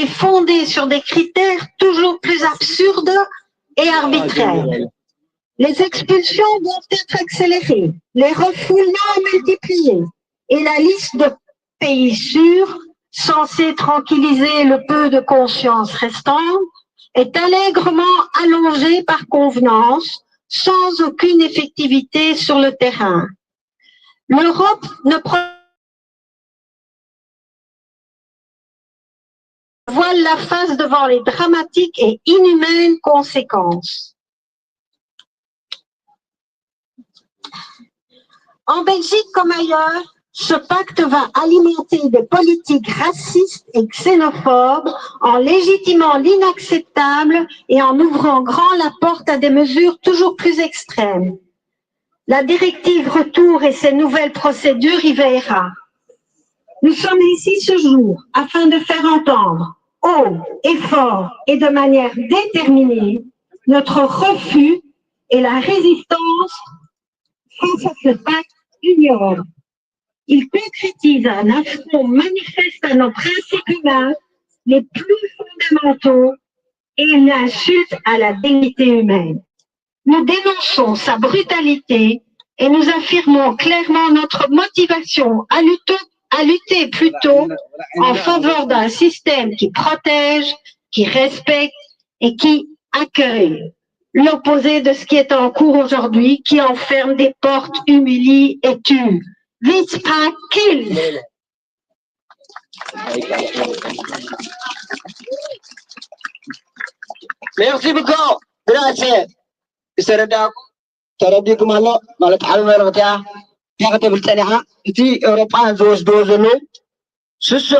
est fondée sur des critères toujours plus absurdes et arbitraires. Les expulsions doivent être accélérées, les refoulements multipliés et la liste de pays sûrs censés tranquilliser le peu de conscience restant est allègrement allongée par convenance sans aucune effectivité sur le terrain. L'Europe ne voile la face devant les dramatiques et inhumaines conséquences. En Belgique comme ailleurs, ce pacte va alimenter des politiques racistes et xénophobes en légitimant l'inacceptable et en ouvrant grand la porte à des mesures toujours plus extrêmes. La directive retour et ses nouvelles procédures y veillera. Nous sommes ici ce jour afin de faire entendre haut et fort et de manière déterminée notre refus et la résistance face à ce pacte union. Il concrétise un affront manifeste à nos principes humains les plus fondamentaux et une insulte à la dignité humaine. Nous dénonçons sa brutalité et nous affirmons clairement notre motivation à lutter plutôt en faveur d'un système qui protège, qui respecte et qui accueille. L'opposé de ce qui est en cours aujourd'hui, qui enferme des portes, humilie et tue. This pact kills. Merci beaucoup. Grazie. ترديكم الله مالك حلم رغتها كاتب التنيحة تي أوروبا زوج دوزلو سس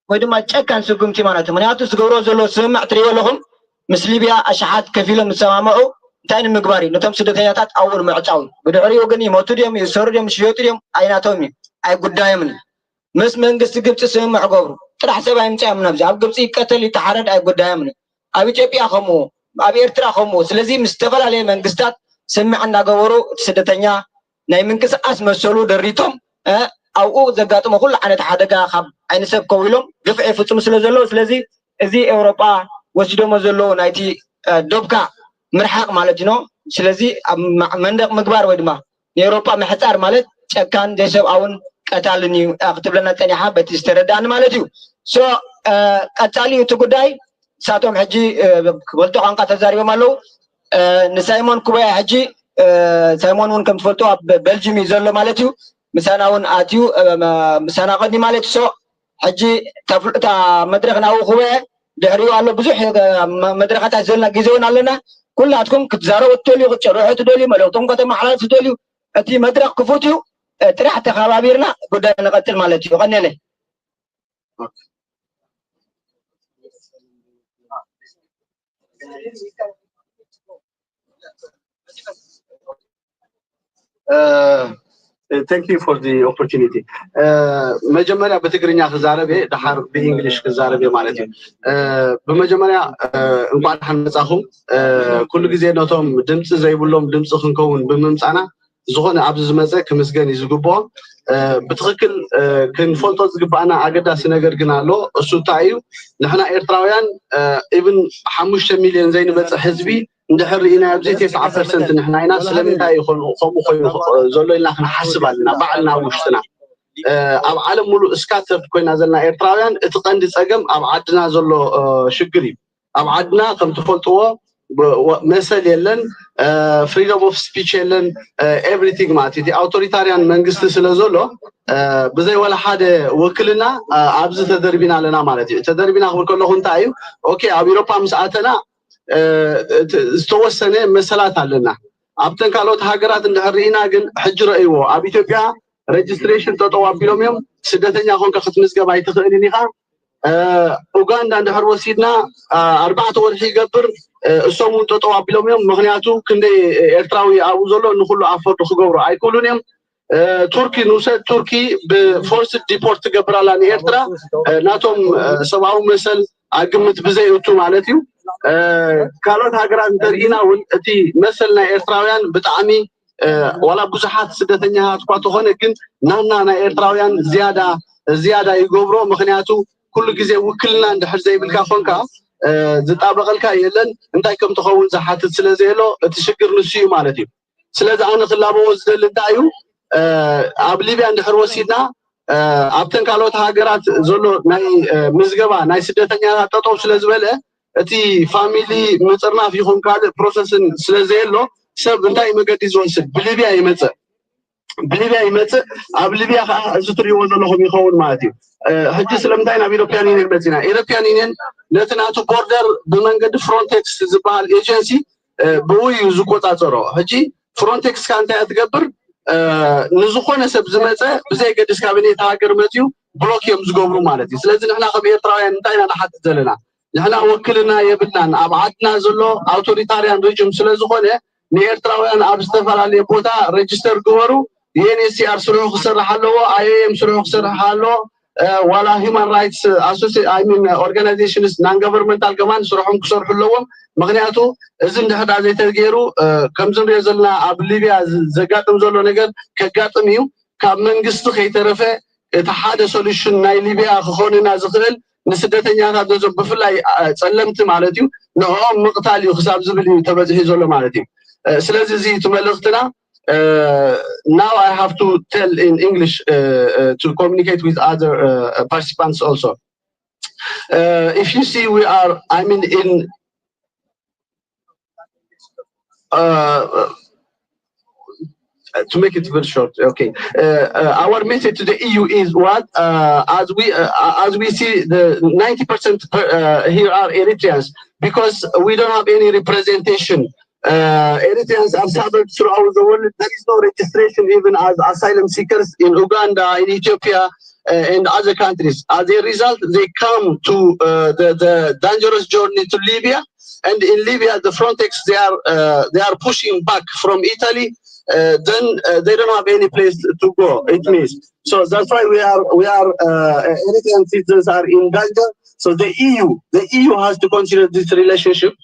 ويدما تشكن سكم تمانات منياتو سجورو زلو سمع تريو لهم مسليبيا أشحات كفيلة مسامعو تاني مقباري نتم سدتياتات أول معتاون بدعري وجني موتوديوم يسورديوم شيوتيوم أيناتومي أي قدامن مس من قصة جبت سمع قبر ترى حسابها يمتى من نفسه أب جبت يقتل يتحرد أي قدامن أبي تبي أخمو أبي إرترا خمو سلزي مستقبل عليه من قصات سمعنا قبرو سدتنيا نايمن كس أسمسلو دريتهم أو زقاتهم كل عن تحدقا خب عين سب كويلهم دفع فتم سلزلو سلزي زي أوروبا وسيدو مزلو نايتي دوبكا مرحق مالتنا سلزي مندق مقبار ودما أوروبا محتار مالت كان جسب أون قتالني أكتب لنا تاني حابة تستردان مالتيو سو قتالي تقداي ساتهم حجي قلتو عن قتزاري مالو نسايمون كوباي حجي سايمون ون كم تفلتو بلجيمي زلو مالتيو مسانا ون آتيو مسانا قدني مالتيو سو حجي تا مدرخنا هو كوباي دحريو على بزح مدرخات عزلنا جيزون لنا كلاتكم كتزاروا التولي وتشروحوا تدولي ملوتهم قتم حلال تدولي أتي مدرخ كفوتيو تريح تخابيرنا قد نقتل مالتيو غني له Thank you for the opportunity. مجمرة بتقرني خزاربي دحر بإنجليش خزاربي مالتي. بمجمرة بعد حنزاهم كل جزء ناتهم دمس زي بقولهم دمس خنكون بممسعنا زخون عبز مزة كمسجن يزقبوا بتخكل كن فولتوز جبنا أجدا سنجر جنالو السوتايو نحن إيرتراويان even 5 مليون زين بس حزبي ندحر إنا بزيت 9% نحن هنا سلمنا يخون خو زلوا لنا نحن حسب لنا بعلنا وشتنا أب عالم ملو إسكاتر كنا زلنا إيرتراويان اتقندي سجم أب عدنا زلوا شجري أب عدنا كم تفولتوا مثل يلن freedom of speech يلن everything ماتي authoritarian منجست سلزولو بزي ولا حدا وكلنا عبز تدربنا لنا مالتي تدربنا أقول كله هون تايو أوكي أبي روبا مساعتنا استوسنا مسألة علينا أبتن كالوت هاجرات ندهرينا جن حجر أيوة أبي تبيع registration تطوع بيوم يوم سدتني أخون كخت مسجا بايت خليني خا أوغندا ندهر وسيدنا 4 ورحي قبر الصومون تطوع بيوم يوم مغنياتو كندي إرتراوي أوزولو نخلو عفوا تخجورو أيقولون يوم تركي نوسة تركي بفورس ديبورت قبر على إرترا ناتهم سبعو مثل أقمت بزي أتو معناتيو كالوت هاجرات درينا ونتي مثلنا إرتراويان بتعمي ولا بزحات سدتنيها تقاطو هون لكن نانا إرتراويان زيادة يقبرو مخنياتو كل جزء وكلنا عند حد زي بالكافونكا زطابقلكا يلن انتاي كم تخون زحاتت سلازيلو تشكر نسيو مالتي سلاز انا خلابو زدل انتايو اب ليبيا عند حروسينا ابتن كالوت هاجرات زولو ناي مزغبا ناي سدتنيا تطوب سلازبله اتي فاميلي مصرنا فيهم كال بروسيسن سلازيلو سب انتاي مقدي زونسد بليبيا يمص بليبيا يمص اب ليبيا ازتريو زلهم يخون مالتي حج سلمتاينا بيروبيان يونين بتنا ايروبيان يونين نتناتو بوردر بمنجد فرونتكس زبال ايجنسي بوي زقوطاطرو حجي فرونتكس كانت تقبر نزخونه سب زمصه بزي قدس كابينيت هاجر متيو بلوك يوم زغبرو مالتي سلازي نحنا خب ايرتراويان انتاينا نحط زلنا نحنا وكلنا يبلنا ابعدنا زلو اوتوريتاريان ريجيم سلازخونه نيرتراويان ابستفالالي بوتا ريجستر غورو UNHCR سرعه خسرح له IAM سرعه خسرح له ولا human rights organizations non-governmental كمان سرعهم كسرح لهم مغنياتو إذن ده هذا زي تغييرو كم زمن يزلنا أب ليبيا زقاتم زلوا نقدر كقاتم يو كمن قصة خيترفة اتحاد solution ناي ليبيا خوننا زغل نسدتني هذا دوز بفلاي سلمت مالتيو نعم مقتالي وخساب زبلي تبزه زلوا مالتيو سلازي زي تملختنا now I have to tell in English to communicate with other participants also. If you see, we are, I mean, in to make it very short, okay. Our message to the EU is what? As we see, the 90% here are Eritreans because we don't have any representation. Eritreans are scattered throughout the world. There is no registration even as asylum seekers in Uganda, in Ethiopia, and other countries. As a result, they come to the dangerous journey to Libya, and in Libya, the Frontex they are pushing back from Italy. Then they don't have any place to go. It means so that's why we are Eritrean citizens are in danger. So the EU has to consider this relationship.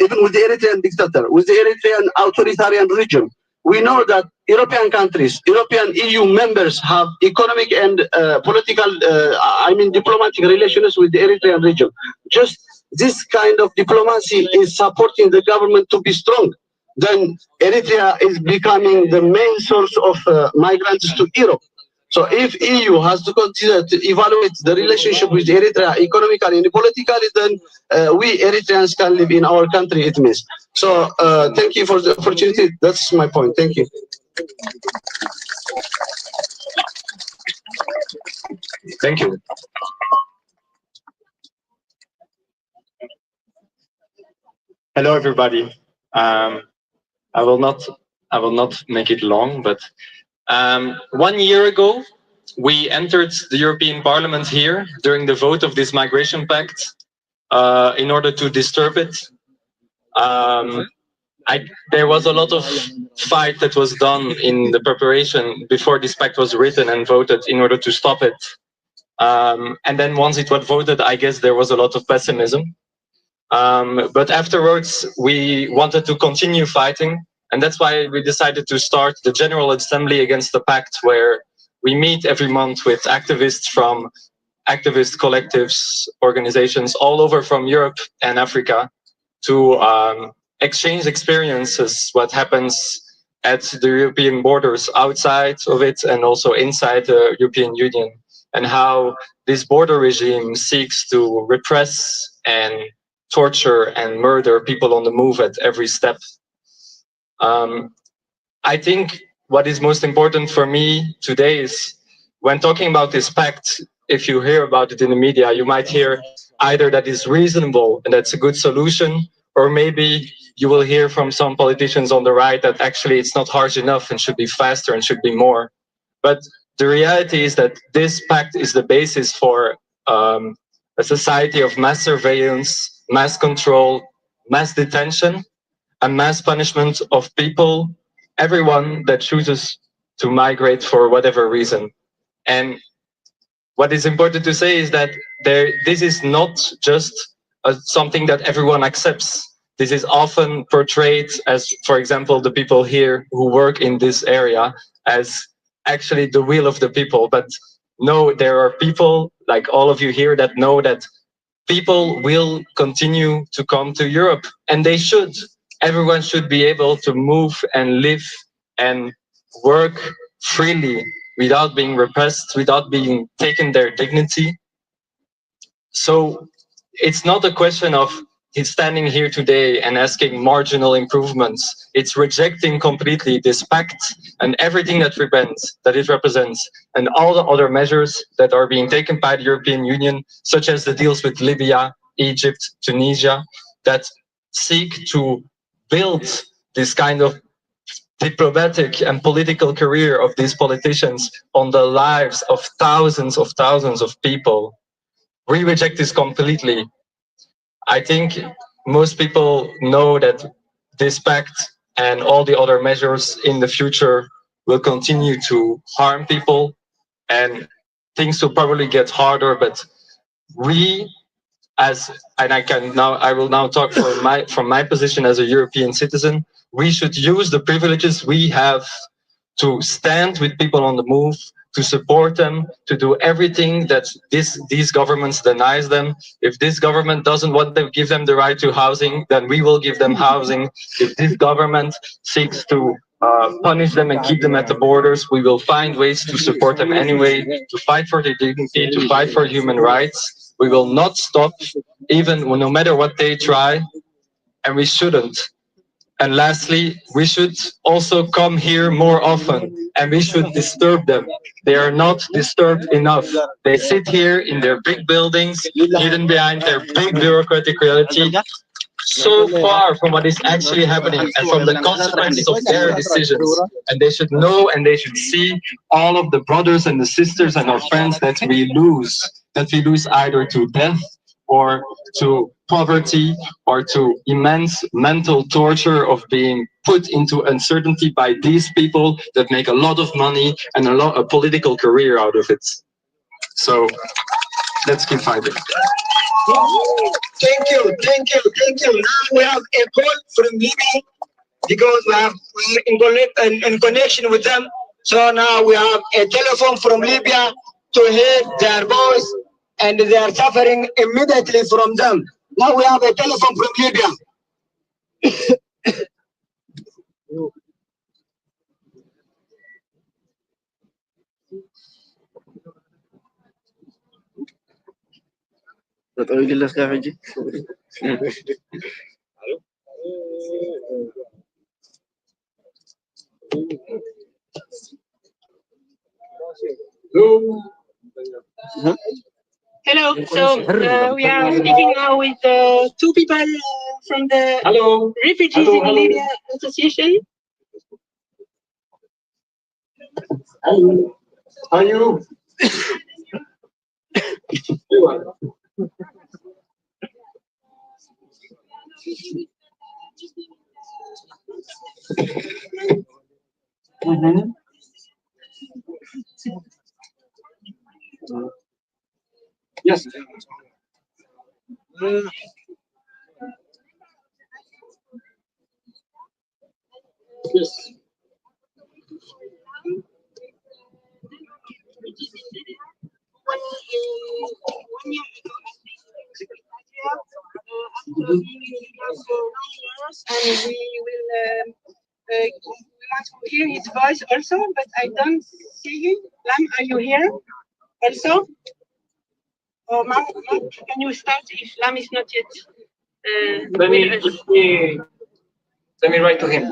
Even with the Eritrean dictator, with the Eritrean authoritarian regime, we know that European countries, European EU members have economic and political, diplomatic relations with the Eritrean regime. Just this kind of diplomacy is supporting the government to be strong. Then Eritrea is becoming the main source of migrants to Europe. So if EU has to consider to evaluate the relationship with Eritrea economically and politically, then we Eritreans can live in our country, it means. So thank you for the opportunity. That's my point. Thank you. Thank you. Hello, everybody. I will not make it long, but 1 year ago, we entered the European Parliament here during the vote of this migration pact in order to disturb it. There was a lot of fight that was done in the preparation before this pact was written and voted in order to stop it. And then once it was voted, I guess there was a lot of pessimism. But afterwards, we wanted to continue fighting. And that's why we decided to start the General Assembly against the pact, where we meet every month with activists from activist collectives, organizations all over from Europe and Africa to exchange experiences, what happens at the European borders, outside of it, and also inside the European Union, and how this border regime seeks to repress and torture and murder people on the move at every step. I think what is most important for me today is when talking about this pact, if you hear about it in the media, you might hear either that is reasonable and that's a good solution, or maybe you will hear from some politicians on the right that actually it's not harsh enough and should be faster and should be more. But the reality is that this pact is the basis for a society of mass surveillance, mass control, mass detention, and mass punishment of people, everyone that chooses to migrate for whatever reason. And what is important to say is that this is not just something that everyone accepts. This is often portrayed as, for example, the people here who work in this area as actually the will of the people. But know there are people like all of you here that know that people will continue to come to Europe, and they should. Everyone should be able to move and live and work freely without being repressed, without being taken their dignity. So it's not a question of standing here today and asking marginal improvements. It's rejecting completely this pact and everything that it represents, and all the other measures that are being taken by the European Union, such as the deals with Libya, Egypt, Tunisia, that seek to build this kind of diplomatic and political career of these politicians on the lives of thousands of people. We reject this completely. I think most people know that this pact and all the other measures in the future will continue to harm people, and things will probably get harder, but we I will now talk from my position as a European citizen. We should use the privileges we have to stand with people on the move, to support them, to do everything that these governments denies them. If this government doesn't want to give them the right to housing, then we will give them housing. If this government seeks to punish them and keep them at the borders, we will find ways to support them anyway, to fight for their dignity, to fight for human rights. We will not stop, even no matter what they try, and we shouldn't. And lastly, we should also come here more often, and we should disturb them. They are not disturbed enough. They sit here in their big buildings, hidden behind their big bureaucratic reality, so far from what is actually happening and from the consequences of their decisions. And they should know and they should see all of the brothers and the sisters and our friends that we lose either to death or to poverty or to immense mental torture of being put into uncertainty by these people that make a lot of money and a political career out of it. So let's keep fighting. Thank you. Now we have a call from Libya because we're in connection with them. So now we have a telephone from Libya to hear their voice, and they are suffering immediately from them. Now we have a telephone from Libya. Hello. So we are speaking now with two people from the Refugees in Libya Association. Hello. How are you? Yes. Yes. One year ago, after being in Libya for 9 years, and we want to hear his voice also, but I don't see him. Lam, are you here also? Or Mark, can you start if Lam is not yet with us? Let me write to him.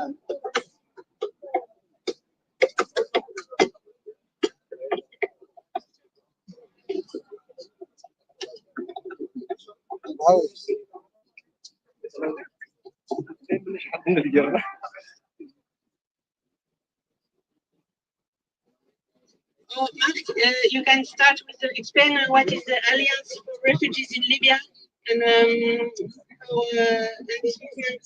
Mark, you can start with explain what is the Alliance for Refugees in Libya and how this movement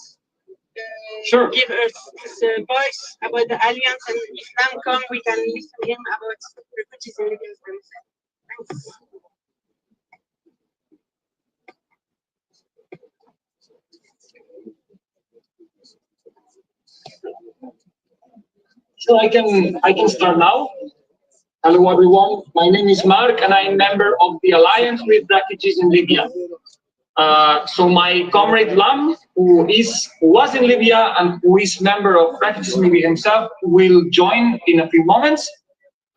Sure. give us his voice about the Alliance, and if Lam come, we can listen to him about refugees in Libya. Thanks. So I can start now. Hello everyone, my name is Mark and I am member of the Alliance with Refugees in Libya. So my comrade Lam, who was in Libya and who is member of Refugees in Libya himself, will join in a few moments.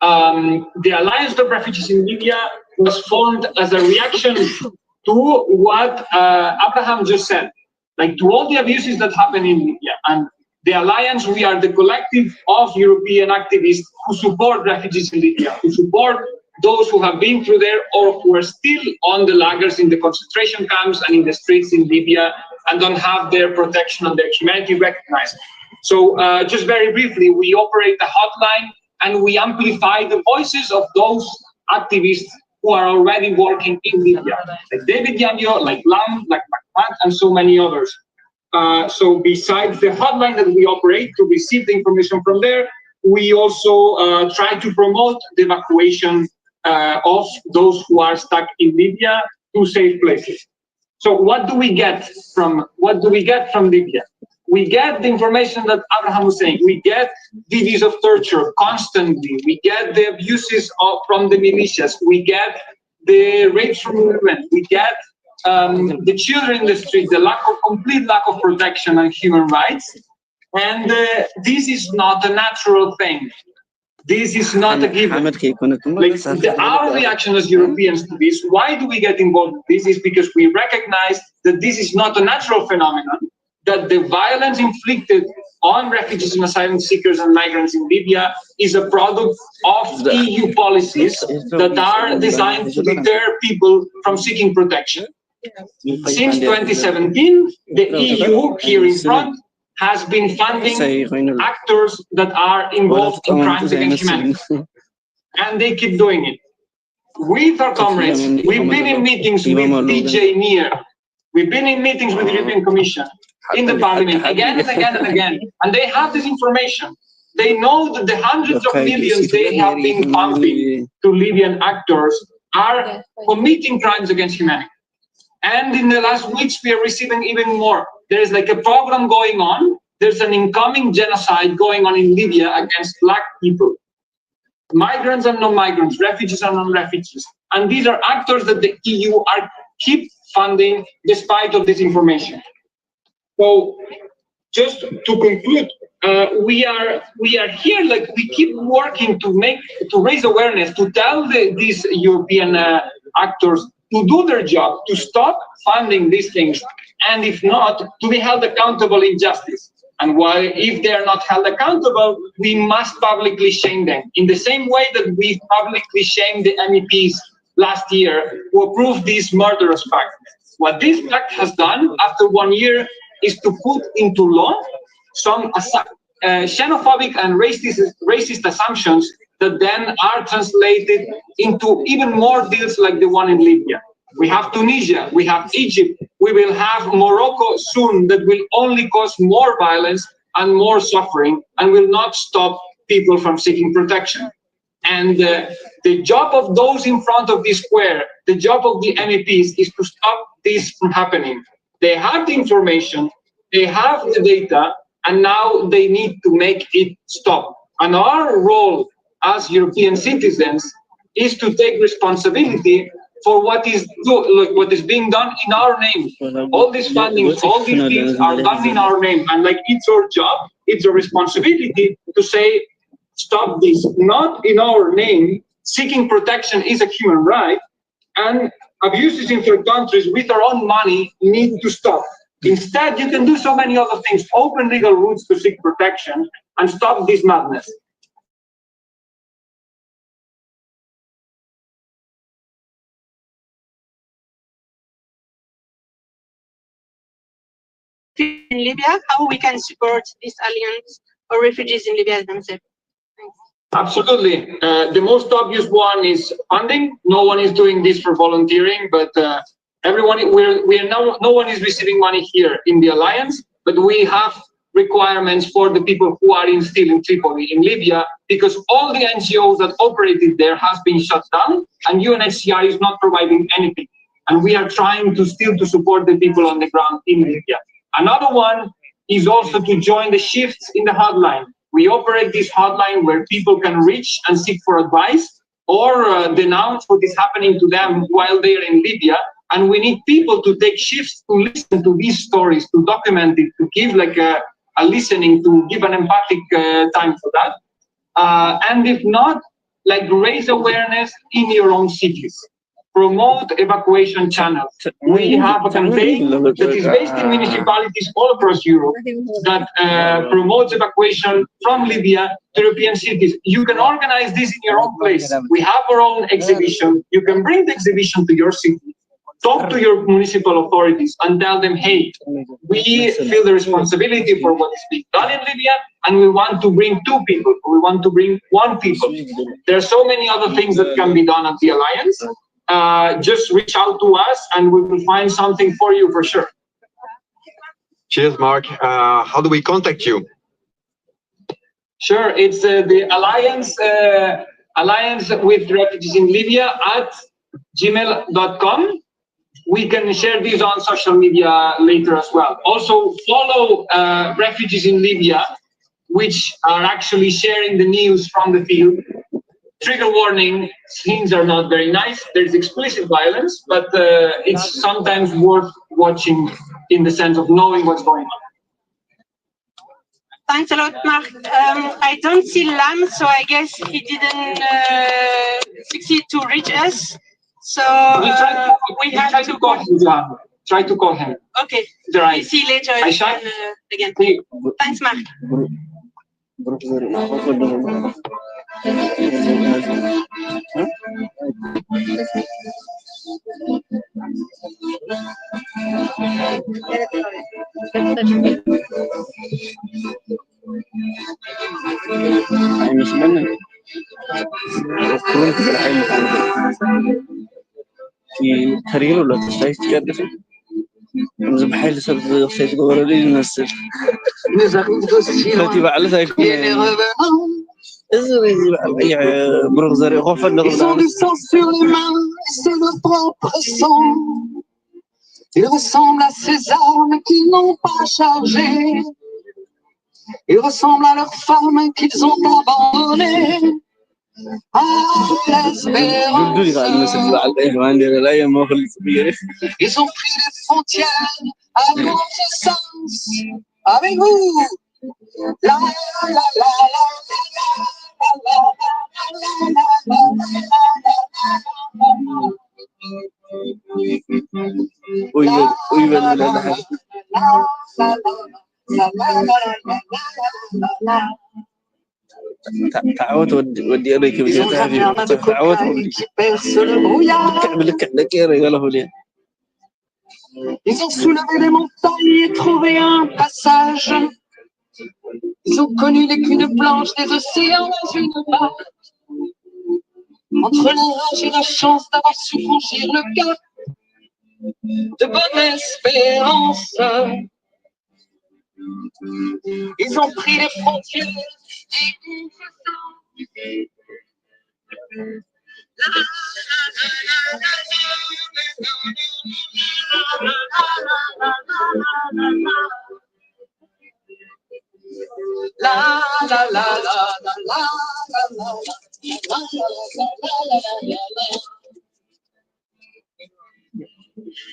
The Alliance of Refugees in Libya was formed as a reaction to what Abraham just said, like to all the abuses that happen in Libya. And the Alliance, we are the collective of European activists who support refugees in Libya, who support those who have been through there or who are still on the lagers in the concentration camps and in the streets in Libya and don't have their protection and their humanity recognized. So just very briefly, we operate a hotline and we amplify the voices of those activists who are already working in Libya, like David Yanyo, like Lam, like Mahmoud, and so many others. So besides the hotline that we operate to receive the information from there, we also try to promote the evacuation of those who are stuck in Libya to safe places. So what do we get from Libya? We get the information that Abraham was saying. We get videos of torture constantly. We get the abuses from the militias. We get the rapes from women. We get the children in the street, the complete lack of protection and human rights. And this is not a natural thing. This is not a given. Like our reaction as Europeans to this, why do we get involved in this, is because we recognize that this is not a natural phenomenon, that the violence inflicted on refugees and asylum seekers and migrants in Libya is a product of EU policies that are designed to deter people from seeking protection. Since 2017, the EU here in front has been funding actors that are involved in crimes against humanity. And they keep doing it. With our comrades, we've been in meetings with DJ Near, we've been in meetings with the European Commission, in the parliament, again and again and again. And they have this information. They know that the hundreds of millions they have been pumping to Libyan actors are committing crimes against humanity. And in the last weeks, we are receiving even more. There is like a program going on. There's an incoming genocide going on in Libya against black people. Migrants and non-migrants, refugees and non-refugees. And these are actors that the EU keep funding despite of this information. So just to conclude, we are here, like we keep working to raise awareness, to tell these European actors to do their job, to stop funding these things, and if not, to be held accountable in justice. And if they are not held accountable, we must publicly shame them, in the same way that we publicly shamed the MEPs last year who approved this murderous pact. What this pact has done after 1 year is to put into law some xenophobic and racist assumptions that then are translated into even more deals like the one in Libya. We have Tunisia, we have Egypt, we will have Morocco soon, that will only cause more violence and more suffering and will not stop people from seeking protection. And the job of those in front of this square, the job of the MEPs, is to stop this from happening. They have the information, they have the data, and now they need to make it stop. And our role as European citizens is to take responsibility for what is being done in our name. All these fundings, all these things are done in our name, and like it's our job, it's a responsibility to say, stop this, not in our name. Seeking protection is a human right, and abuses in third countries with our own money need to stop. Instead, you can do so many other things, open legal routes to seek protection and stop this madness. In Libya, how we can support this alliance or refugees in Libya themselves? Absolutely. The most obvious one is funding. No one is doing this for volunteering, but no one is receiving money here in the alliance, but we have requirements for the people who are still in Tripoli, in Libya, because all the NGOs that operated there has been shut down, and UNHCR is not providing anything. And we are trying to still support the people on the ground in Libya. Another one is also to join the shifts in the hotline. We operate this hotline where people can reach and seek for advice. or denounce what is happening to them while they're in Libya. And we need people to take shifts to listen to these stories, to document it, to give like a listening, to give an empathic time for that. And if not, like raise awareness in your own cities. Promote evacuation channels. We have a campaign that is based in municipalities all across Europe that promotes evacuation from Libya to European cities. You can organize this in your own place. We have our own exhibition. You can bring the exhibition to your city. Talk to your municipal authorities and tell them, hey, we feel the responsibility for what is being done in Libya, and we want to bring 2 people. We want to bring 1 people. There are so many other things that can be done at the Alliance. Just reach out to us and we will find something for you for sure. Cheers, Mark. How do we contact you? Sure, it's the Alliance with Refugees in Libya at gmail.com. We can share these on social media later as well. Also follow Refugees in Libya, which are actually sharing the news from the field. Trigger warning, scenes are not very nice. There's explicit violence, but it's sometimes worth watching in the sense of knowing what's going on. Thanks a lot, Mark. I don't see Lam, so I guess he didn't succeed to reach us. So we have to call him. Try to call him. Okay. Right. We'll see later again. Thanks, Mark. في تريل ولا تشتايش تقدس نزب حيل سب سيد قبرلي نمثل فتي بعلى سايك Ils ont du sang sur les mains, c'est leur propre sang. Ils ressemblent à ces armes qu'ils n'ont pas chargées. Ils ressemblent à leurs femmes qu'ils ont abandonnées. À l'espérance. Ils ont pris les frontières à notre sens. Avec vous. La la la la تعود ودي أريك بجد تعود ودي Ils ont soulevé les montagnes et trouvé un passage. Ils ont connu les cunes blanches des océans dans une barque. Entre la rage et la chance d'avoir su franchir le cap de bonne espérance. Ils ont pris les frontières et la la la la la la la.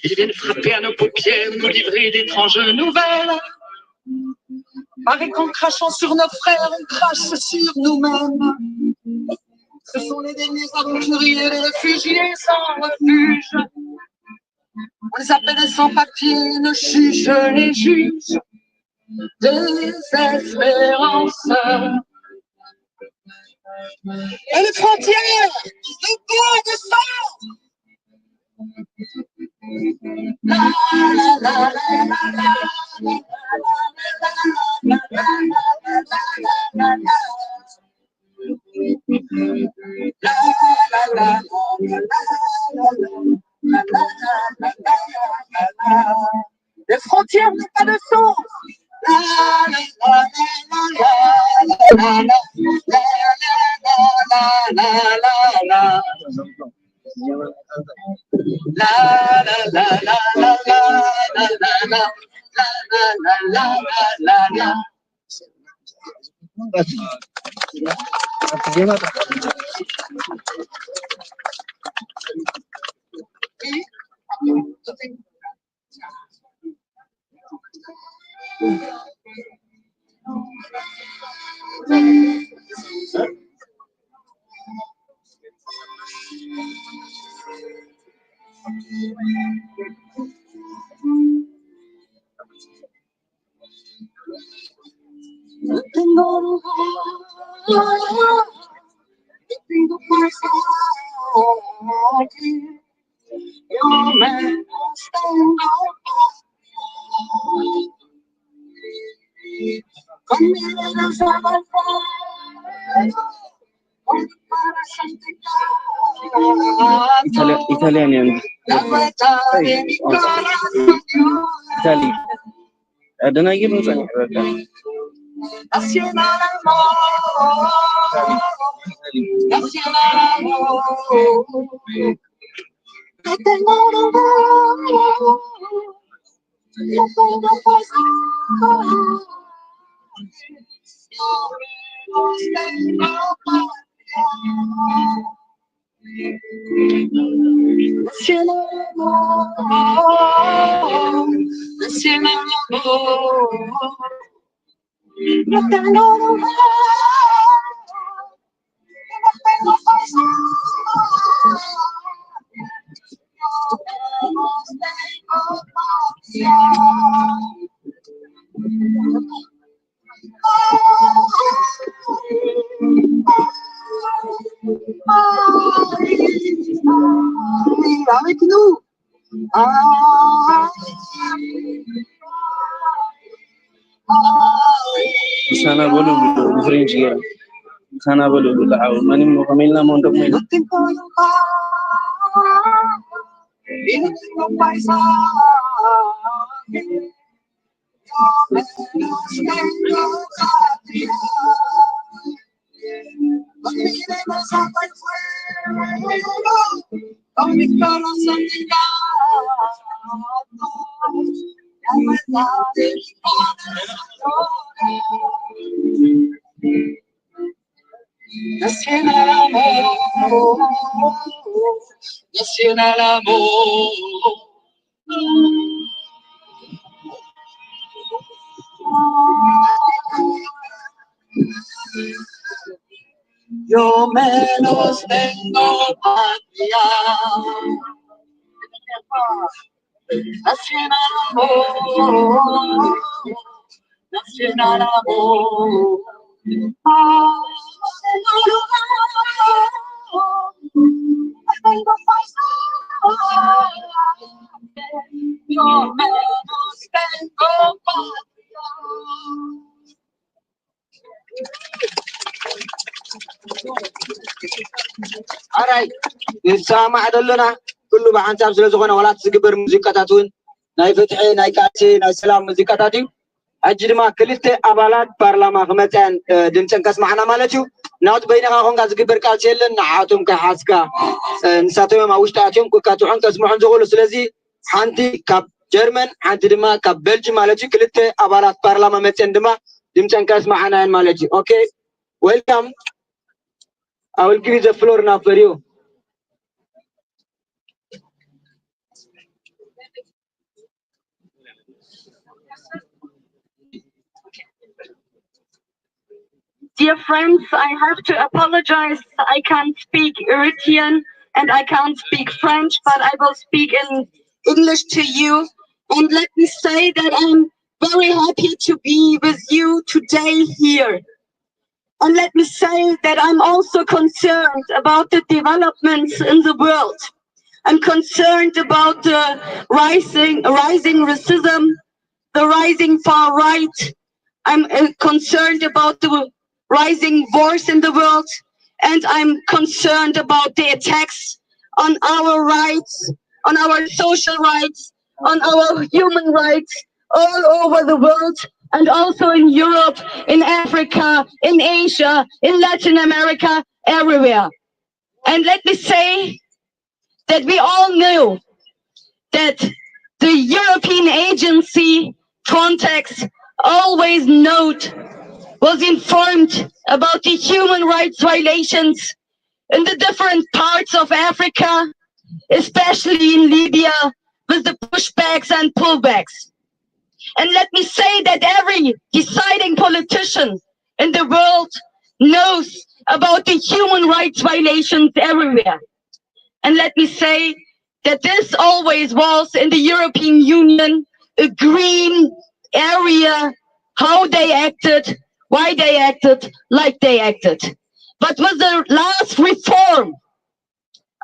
Ils viennent frapper à nos paupières, nous livrer d'étranges nouvelles. Paraît qu'en crachant sur nos frères, on crache sur nous-mêmes. Ce sont les derniers aventuriers, les réfugiés sans refuge. On les appelle sans-papiers, nos juges, les juges. Désespérance. Et les frontières, les guerres de sang. La la la la la la les frontières n'ont pas de sens. Italian. Italy. Don't I give him something? Avec nous. Sana bolu French girl. Sana bolu ta'awun. Mani mo kamila mo ndok mo. Nacional amor, nacional amor. Yo menos tengo patria. Nacional amor, nacional amor. Yo menos tengo patria. Alright, نسمع دلنا كله بعنصر سلزقنا ولا تسقبر موسيقى تون ناي فتحي ناي كاتي ناي سلام موسيقى تاتي أجرما كلته أبالات برلمان خمسين دمسن كسمعنا مالتيو ناوت بينها خونغ تسقبر كاتيلن نعاتهم كحاسكا نساتهم ما وشتاتهم كاتوحن كسمعون زغلو سلزي حانتي كاب جرمن حانتي دما كاب بلجي مالتي كلته أبالات برلمان متين دما دمسن كسمعنا مالتي okay welcome. I will give you the floor now for you. Dear friends, I have to apologize. I can't speak Eritrean and I can't speak French, but I will speak in English to you. And let me say that I'm very happy to be with you today here. And let me say that I'm also concerned about the developments in the world. I'm concerned about the rising racism, the rising far right. I'm concerned about the rising wars in the world. And I'm concerned about the attacks on our rights, on our social rights, on our human rights all over the world. And also in Europe, in Africa, in Asia, in Latin America, everywhere. And let me say that we all know that the European agency, Frontex, always was informed about the human rights violations in the different parts of Africa, especially in Libya, with the pushbacks and pullbacks. And let me say that every deciding politician in the world knows about the human rights violations everywhere. And let me say that this always was in the European Union a green area, how they acted, why they acted, like they acted. But with the last reform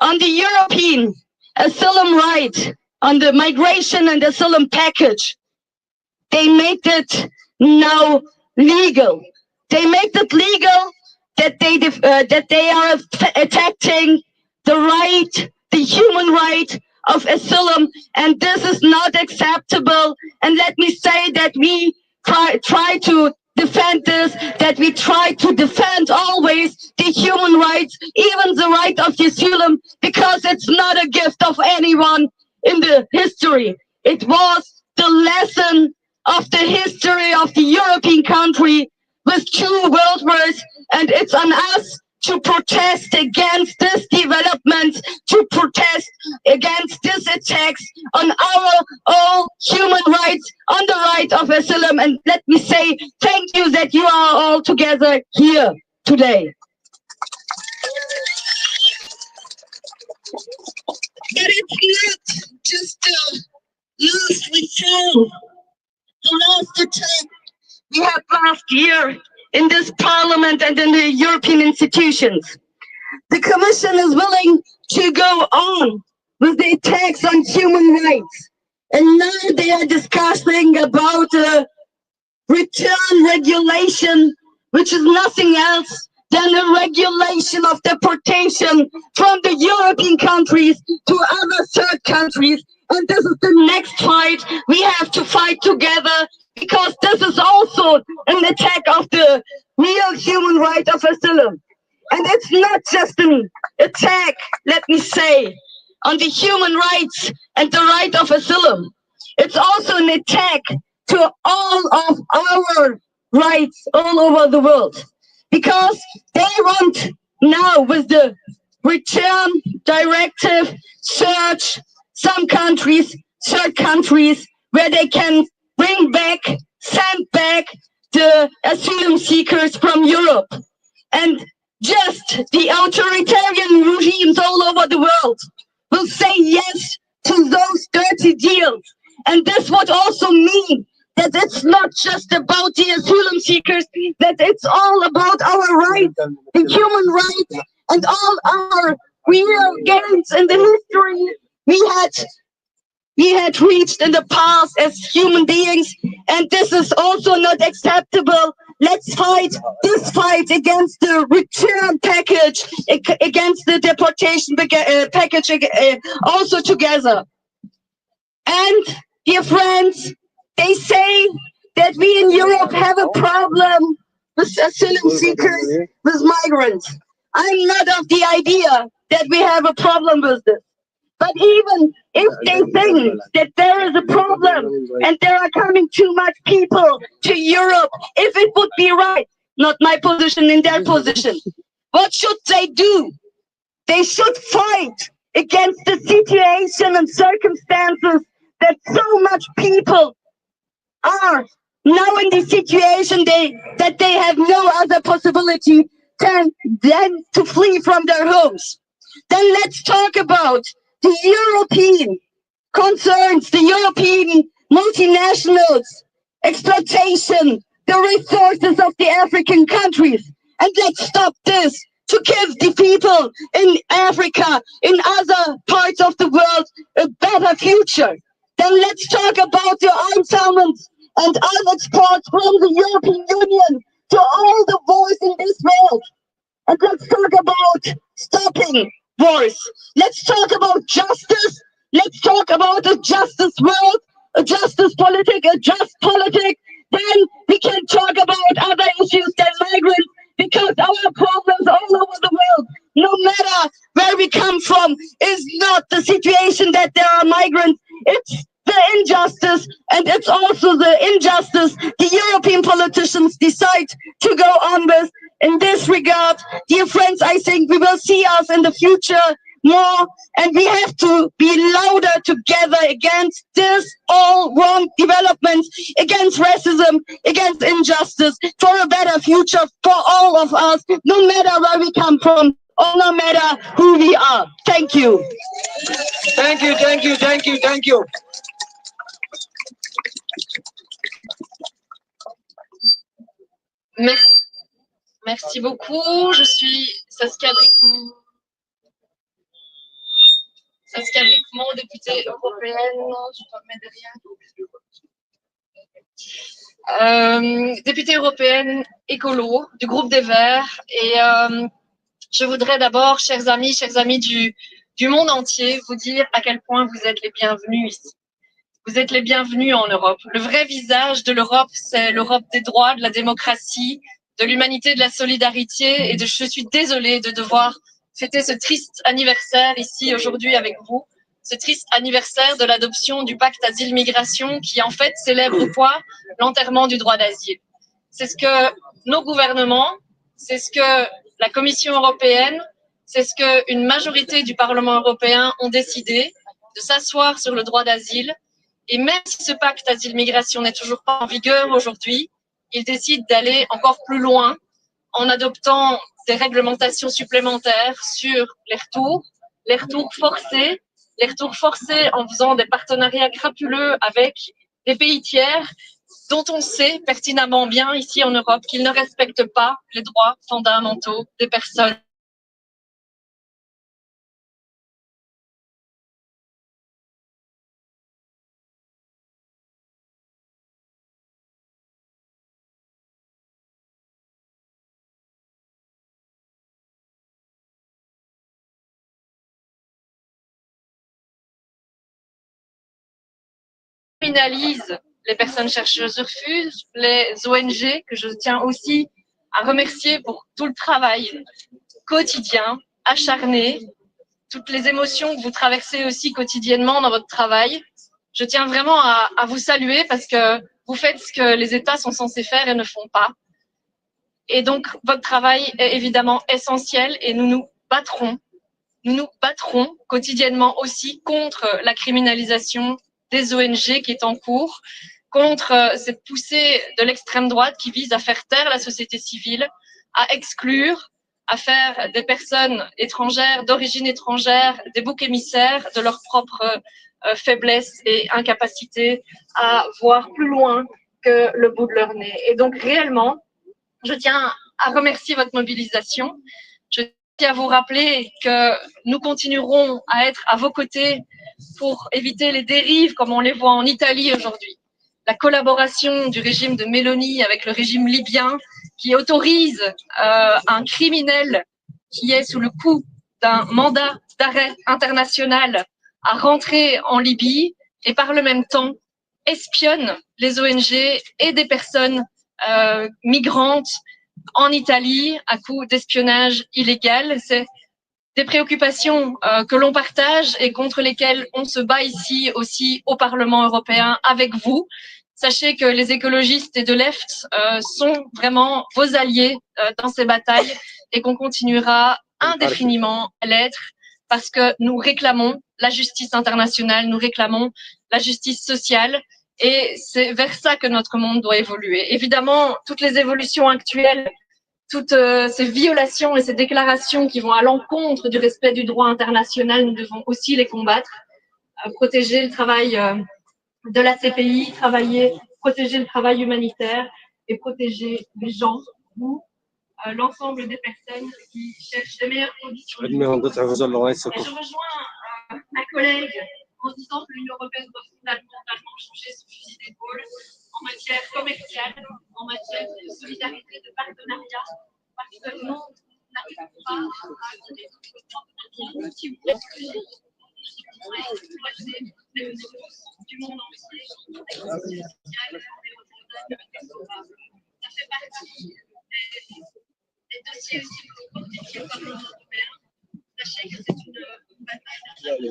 on the European asylum right, on the migration and asylum package, they made it now legal. They made it legal that they are attacking the right, the human right of asylum, and this is not acceptable. And let me say that we try to defend this, that we try to defend always the human rights, even the right of the asylum, because it's not a gift of anyone in the history. It was the lesson of the history of the European country with 2 world wars, and it's on us to protest against this development, to protest against this attacks on our all human rights, on the right of asylum. And let me say thank you that you are all together here today. But it's not just the last reform, the last attack we had last year in this parliament and in the European institutions. The Commission is willing to go on with the attacks on human rights. And now they are discussing about a return regulation, which is nothing else than a regulation of deportation from the European countries to other third countries. And this is the next fight we have to fight together, because this is also an attack of the real human right of asylum. And it's not just an attack, let me say, on the human rights and the right of asylum. It's also an attack to all of our rights all over the world. Because they want now, with the return directive, search some countries, third countries, where they can bring back, send back the asylum seekers from Europe. And just the authoritarian regimes all over the world will say yes to those dirty deals. And this would also mean that it's not just about the asylum seekers, that it's all about our rights, the human rights, and all our real gains in the history we had reached in the past as human beings. And this is also not acceptable. Let's fight this fight against the return package, against the deportation package, also together. And dear friends, they say that we in Europe have a problem with asylum seekers, with migrants. I'm not of the idea that we have a problem with this. But even if they think that there is a problem and there are coming too much people to Europe, if it would be right, not my position, in their position, what should they do? They should fight against the situation and circumstances that so much people are now in the situation that they have no other possibility than to flee from their homes. Then let's talk about the European concerns, the European multinationals, exploitation, the resources of the African countries. And let's stop this to give the people in Africa, in other parts of the world, a better future. Then let's talk about the armaments and other exports from the European Union to all the wars in this world. And let's talk about stopping wars. Let's talk about justice. Let's talk about a justice world, a justice politic, a just politic. Then we can talk about other issues than migrants, because our problems all over the world, no matter where we come from, is not the situation that there are migrants. It's the injustice, and it's also the injustice the European politicians decide to go on with in this this regard, dear friends, I think we will see us in the future more, and we have to be louder together against this all wrong developments, against racism, against injustice, for a better future for all of us, no matter where we come from or no matter who we are. Thank you. Thank you, thank you, thank you, thank you. Merci. Merci beaucoup. Je suis Saskia Bricmont, députée européenne. Je dois me mettre derrière. Députée européenne écolo du groupe des Verts. Et je voudrais d'abord, chers amis du monde entier, vous dire à quel point vous êtes les bienvenus ici. Vous êtes les bienvenus en Europe. Le vrai visage de l'Europe, c'est l'Europe des droits, de la démocratie, de l'humanité, de la solidarité. Et je suis désolée de devoir fêter ce triste anniversaire ici aujourd'hui avec vous. Ce triste anniversaire de l'adoption du pacte asile-migration qui en fait célèbre quoi? L'enterrement du droit d'asile. C'est ce que nos gouvernements, c'est ce que la Commission européenne, c'est ce qu'une majorité du Parlement européen ont décidé, de s'asseoir sur le droit d'asile. Et même si ce pacte asile-migration n'est toujours pas en vigueur aujourd'hui, ils décident d'aller encore plus loin en adoptant des réglementations supplémentaires sur les retours forcés en faisant des partenariats crapuleux avec des pays tiers dont on sait pertinemment bien ici en Europe qu'ils ne respectent pas les droits fondamentaux des personnes. Criminalise les personnes chercheuses de refuge, les ONG, que je tiens aussi à remercier pour tout le travail quotidien, acharné, toutes les émotions que vous traversez aussi quotidiennement dans votre travail. Je tiens vraiment à vous saluer parce que vous faites ce que les États sont censés faire et ne font pas. Et donc, votre travail est évidemment essentiel et nous nous battrons quotidiennement aussi contre la criminalisation des ONG qui est en cours, contre cette poussée de l'extrême droite qui vise à faire taire la société civile, à exclure, à faire des personnes étrangères, d'origine étrangère, des boucs émissaires de leur propre faiblesse et incapacité à voir plus loin que le bout de leur nez. Et donc réellement, je tiens à remercier votre mobilisation. Je tiens à vous rappeler que nous continuerons à être à vos côtés pour éviter les dérives comme on les voit en Italie aujourd'hui. La collaboration du régime de Meloni avec le régime libyen qui autorise un criminel qui est sous le coup d'un mandat d'arrêt international à rentrer en Libye et par le même temps espionne les ONG et des personnes migrantes en Italie à coup d'espionnage illégal. C'est des préoccupations que l'on partage et contre lesquelles on se bat ici aussi au Parlement européen avec vous. Sachez que les écologistes et de left sont vraiment vos alliés dans ces batailles et qu'on continuera indéfiniment à l'être parce que nous réclamons la justice internationale, nous réclamons la justice sociale et c'est vers ça que notre monde doit évoluer. Évidemment, toutes les évolutions actuelles, toutes ces violations et ces déclarations qui vont à l'encontre du respect du droit international, nous devons aussi les combattre, protéger le travail de la CPI, protéger le travail humanitaire et protéger les gens, vous, l'ensemble des personnes qui cherchent les meilleures conditions. Et je rejoins ma collègue en disant que l'Union européenne doit fondamentalement changer son fusil d'épaule en matière commerciale, en matière de solidarité, de partenariat, parce que nous n'arrivons pas à donner notre qui du monde entier, ça fait partie des dossiers aussi que vous portez au Parlement européen. Sachez que c'est une bataille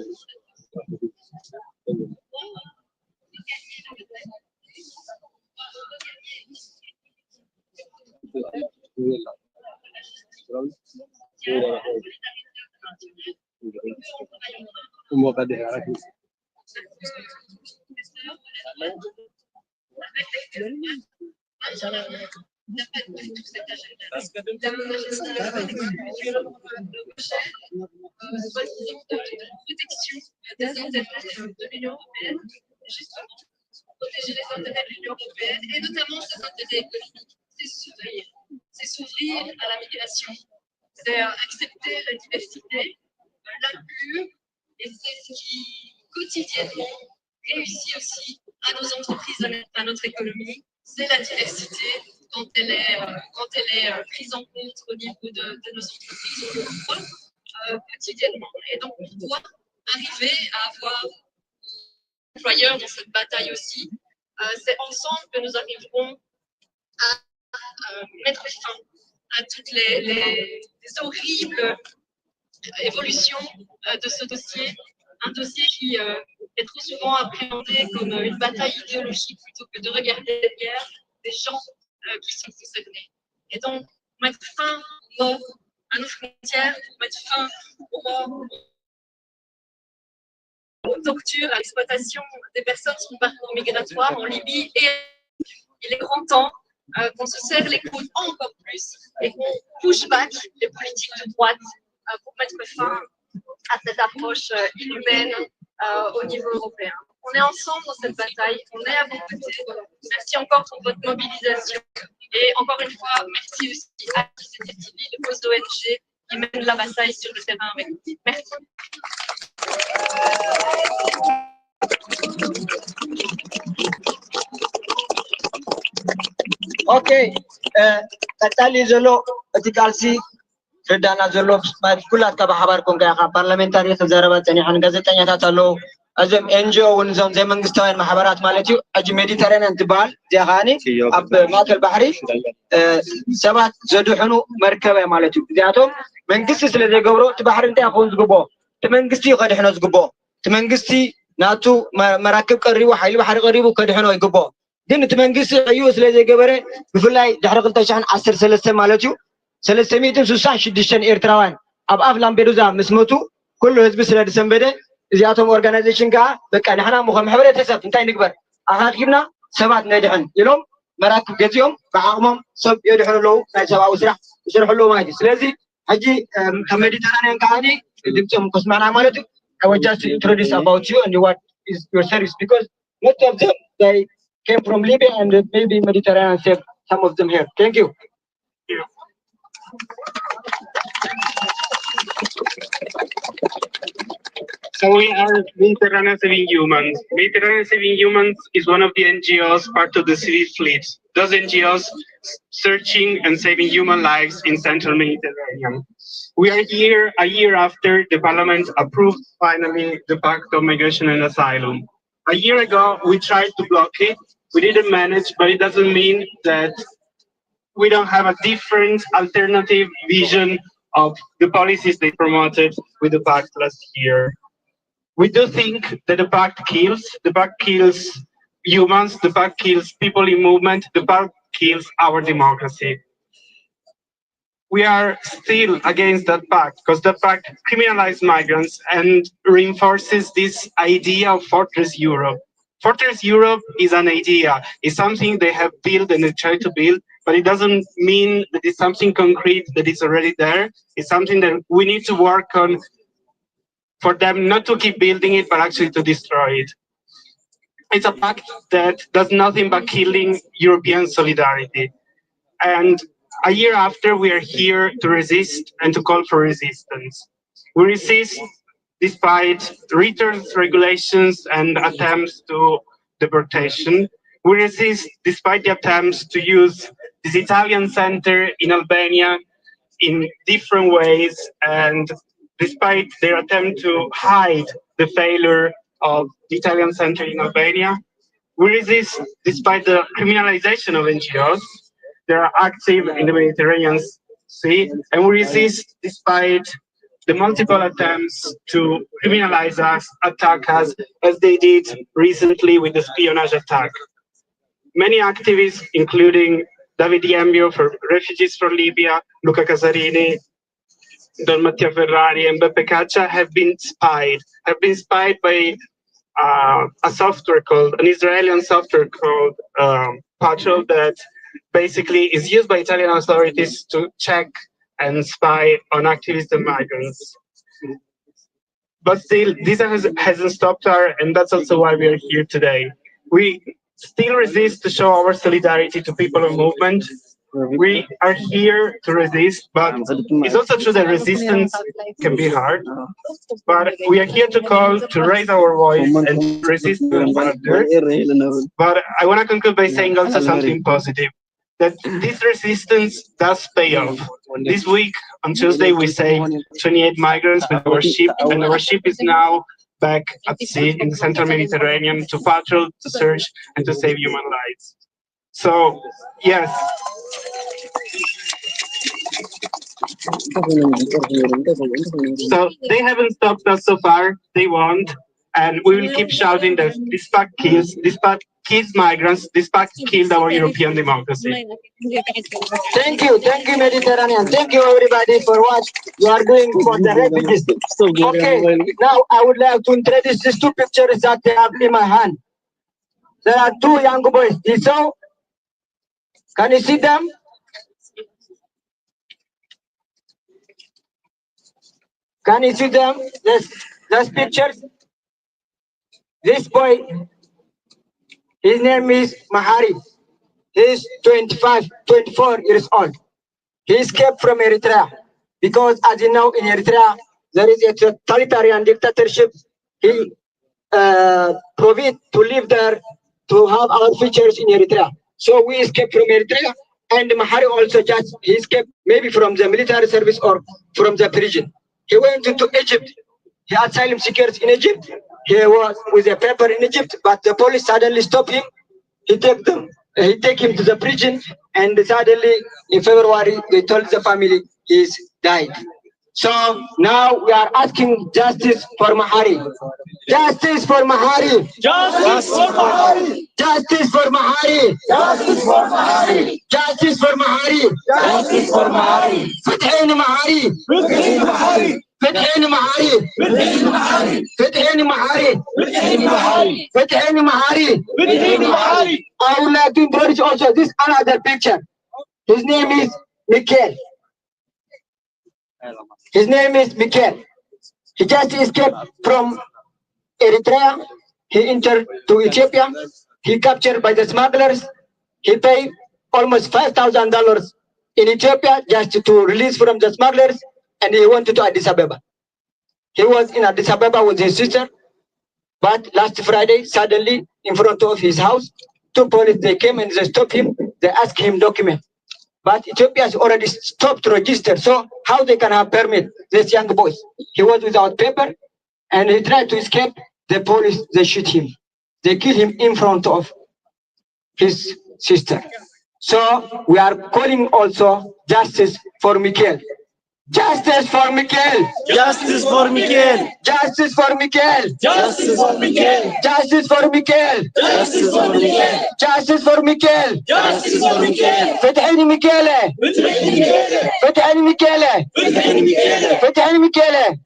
protection des intérêts de l'Union européenne, justement, protéger les intérêts de l'Union européenne et notamment ses intérêts économiques. C'est s'ouvrir à la migration, c'est accepter la diversité, l'inclure, et c'est ce qui quotidiennement réussit aussi à nos entreprises, à notre économie, c'est la diversité quand elle est prise en compte au niveau de nos entreprises quotidiennement. Et donc on doit arriver à avoir des employeurs dans cette bataille aussi. C'est ensemble que nous arriverons à mettre fin à toutes les horribles évolutions de ce dossier. Un dossier qui est trop souvent appréhendé comme une bataille idéologique plutôt que de regarder derrière des gens qui sont concernés. Et donc, mettre fin à nos frontières, mettre fin aux tortures, à l'exploitation des personnes sur le parcours migratoire en Libye. Et il est grand temps qu'on se serre les coudes encore plus et qu'on push back les politiques de droite pour mettre fin à cette approche inhumaine au niveau européen. On est ensemble dans cette bataille, on est à vos côtés. Merci encore pour votre mobilisation et encore une fois, merci aussi à la société civile, aux ONG qui mènent la bataille sur le terrain avec nous. Merci. اوكي قتالي زلو اتقالسي ردانا زلو كلات كبحباركم كيا بارلمنتاري تزربت يعني حن غازيتኛታት አለው أزم NGO ونزوم زي منغستوين محبرات مالتيو أجي ميديترينيان تبال زيغاني أب ماك البحري سبات زدوحنو مركبة مالتيو زياتهم منغستي سلازي قبرو تبحر انت أخون زقبو تمنغستي قدحنو زقبو تمنغستي ناتو مراكب قريبو حيلي بحر قريبو قدحنو يقبو دين تمنغستي عيو سلازي قبري بفلاي دحر قلتشان 10 سلسة مالتيو 366 إيرتراوان أب أفلام بيروزا مسموتو كله هزب سلاد سنبدأ إذا أورجانيزيشن كا بقى نحنا مخم حبرة تسات انتي نكبر أخاكيبنا سبات ندحن يلوم مراكب جزيهم بعقمهم سب يدحنوا له سبا وسرح يشرحوا له ما يجي سلازي حجي كمديترانيان كاني دمتم قسمنا مالتو I will just introduce about you and what is your service because most of them they came from Libya and maybe Mediterranean saved some of them here. Thank you. So we are Mediterranean Saving Humans. Mediterranean Saving Humans is one of the NGOs part of the civil fleet. Those NGOs searching and saving human lives in central Mediterranean. We are here a year after the Parliament approved finally the Pact on Migration and Asylum. A year ago, we tried to block it. We didn't manage, but it doesn't mean that we don't have a different alternative vision of the policies they promoted with the Pact last year. We do think that the Pact kills humans, the Pact kills people in movement, the Pact kills our democracy. We are still against that Pact because the Pact criminalizes migrants and reinforces this idea of Fortress Europe. Fortress Europe is an idea, it's something they have built and they try to build, but it doesn't mean that it's something concrete that is already there. It's something that we need to work on for them not to keep building it, but actually to destroy it. It's a pact that does nothing but killing European solidarity. And a year after, we are here to resist and to call for resistance. We resist despite return regulations and attempts to deportation. We resist despite the attempts to use this Italian center in Albania in different ways and despite their attempt to hide the failure of the Italian center in Albania. We resist despite the criminalization of NGOs. They are active in the Mediterranean Sea, and we resist despite the multiple attempts to criminalize us, attack us, as they did recently with the espionage attack. Many activists, including David Yambio for refugees from Libya, Luca Casarini, Don Mattia Ferrari, and Beppe Caccia have been spied by a software called, an Israeli software called Patrol, that basically is used by Italian authorities to check and spy on activists and migrants. But still, this hasn't stopped her, and that's also why we are here today. We still resist to show our solidarity to people of movement. We are here to resist, but it's also true that resistance can be hard. But we are here to call, to raise our voice, and to resist the But I want to conclude by saying also something positive, that this resistance does pay off. This week, on Tuesday, we saved 28 migrants with our ship, and our ship is now back at sea in the central Mediterranean to patrol, to search, and to save human lives. So, yes. So they haven't stopped us so far, they won't, and we will keep shouting that this pact kills migrants, this pact killed our European democracy. Thank you, Mediterranean. Thank you, everybody, for what you are doing for the refugees. Okay, now I would like to introduce these two pictures that I have in my hand. There are two young boys. So, can you see them? Can you see them? Those pictures. This boy, his name is Mahari. He's 24 years old. He escaped from Eritrea because, as you know, in Eritrea, there is a totalitarian dictatorship. He forbid to live there, to have our futures in Eritrea. So we escaped from Eritrea, and Mahari also he escaped maybe from the military service or from the prison. He went into Egypt. He had asylum seekers in Egypt. He was with a paper in Egypt, but the police suddenly stopped him. He take him to the prison, and suddenly in February they told the family he's died. So now we are asking justice for Mahari. Justice for Mahari. Justice for Mahari. Justice for Mahari. Justice for Mahari. Justice for Mahari. Justice for Mahari. Fathin Mahari. Fathin Mahari. Fathin Mahari. Fathin Mahari. Fathin Mahari. Fathin Mahari. Fathin Mahari. Fathin Mahari. I would like to introduce also this another picture. His name is Mikhail. His name is Mikhail. He just escaped from Eritrea. He entered to Ethiopia. He captured by the smugglers. He paid almost $5,000 in Ethiopia just to release from the smugglers, and he went to Addis Ababa. He was in Addis Ababa with his sister, but last Friday, suddenly, in front of his house, two police, they came and they stopped him. They asked him documents. But Ethiopia has already stopped to register, so how they can have permit, this young boy? He was without paper, and he tried to escape. The police, they shoot him. They kill him in front of his sister. So we are calling also justice for Mikhail. Justice for Mikhail. Justice for Mikhail. Justice for Mikhail. Justice for Mikhail. Justice for Mikhail. Justice for Mikhail. Justice for Mikhail. Justice for Mikhail. Fathin Mikhail. Fathin Mikhail. Fathin Mikhail.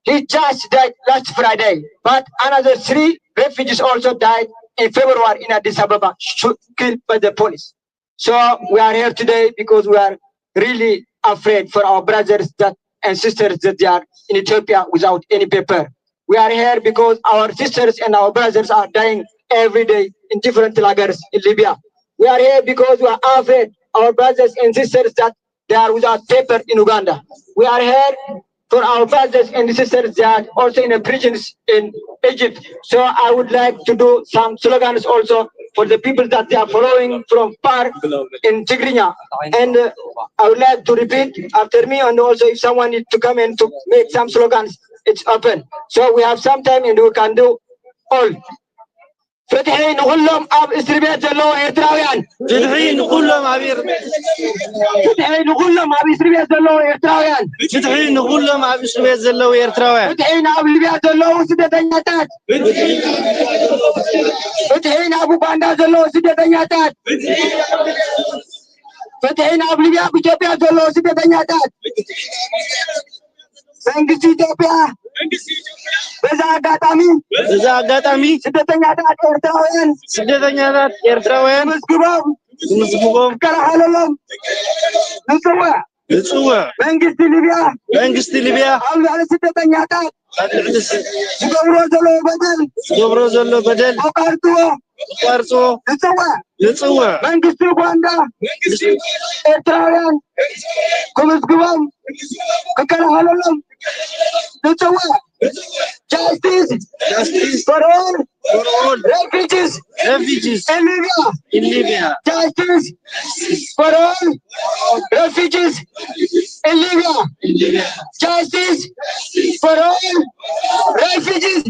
He just died last Friday, but another 3 refugees also died in February in Addis Ababa, killed by the police. So we are here today because we are really afraid for our brothers and sisters that they are in Ethiopia without any paper. We are here because our sisters and our brothers are dying every day in different lagers in Libya. We are here because we are afraid our brothers and sisters that they are without paper in Uganda. We are here for our brothers and sisters that are also in the prisons in Egypt. So I would like to do some slogans also for the people that they are following from far in Tigrinya. And I would like to repeat after me, and also if someone needs to come in to make some slogans, it's open. So we have some time and we can do all. فتحي نقولهم أب إسرائيل زلوا إيرتراويان فتحي نقولهم عبير فتحي نقولهم أب إسرائيل زلوا إيرتراويان فتحي نقولهم عبير إسرائيل زلوا إيرتراويان فتحي أب ليبيا زلوا سدتنياتات فتحي أبو باندا زلوا سدتنياتات فتحي أب ليبيا بإثيوبيا زلوا سدتنياتات መንግስት ኢትዮጵያ በዛ አጋጣሚ ስደተኛታት ኤርትራውያን ተመዝግበው ከረሃሎም ንጽውዕ መንግስት ሊቢያ ኣብ ልዕሊ ስደተኛታት ዝገብሮ ዘሎ በደል ተቋርፅዎ ንጽውዕ መንግስቲ ኡጋንዳ ኤርትራውያን ተመዝግቦም ከከረሃሎም ንጽውዕ justice for all refugees in Libya. Justice for all refugees in Libya. Justice for all refugees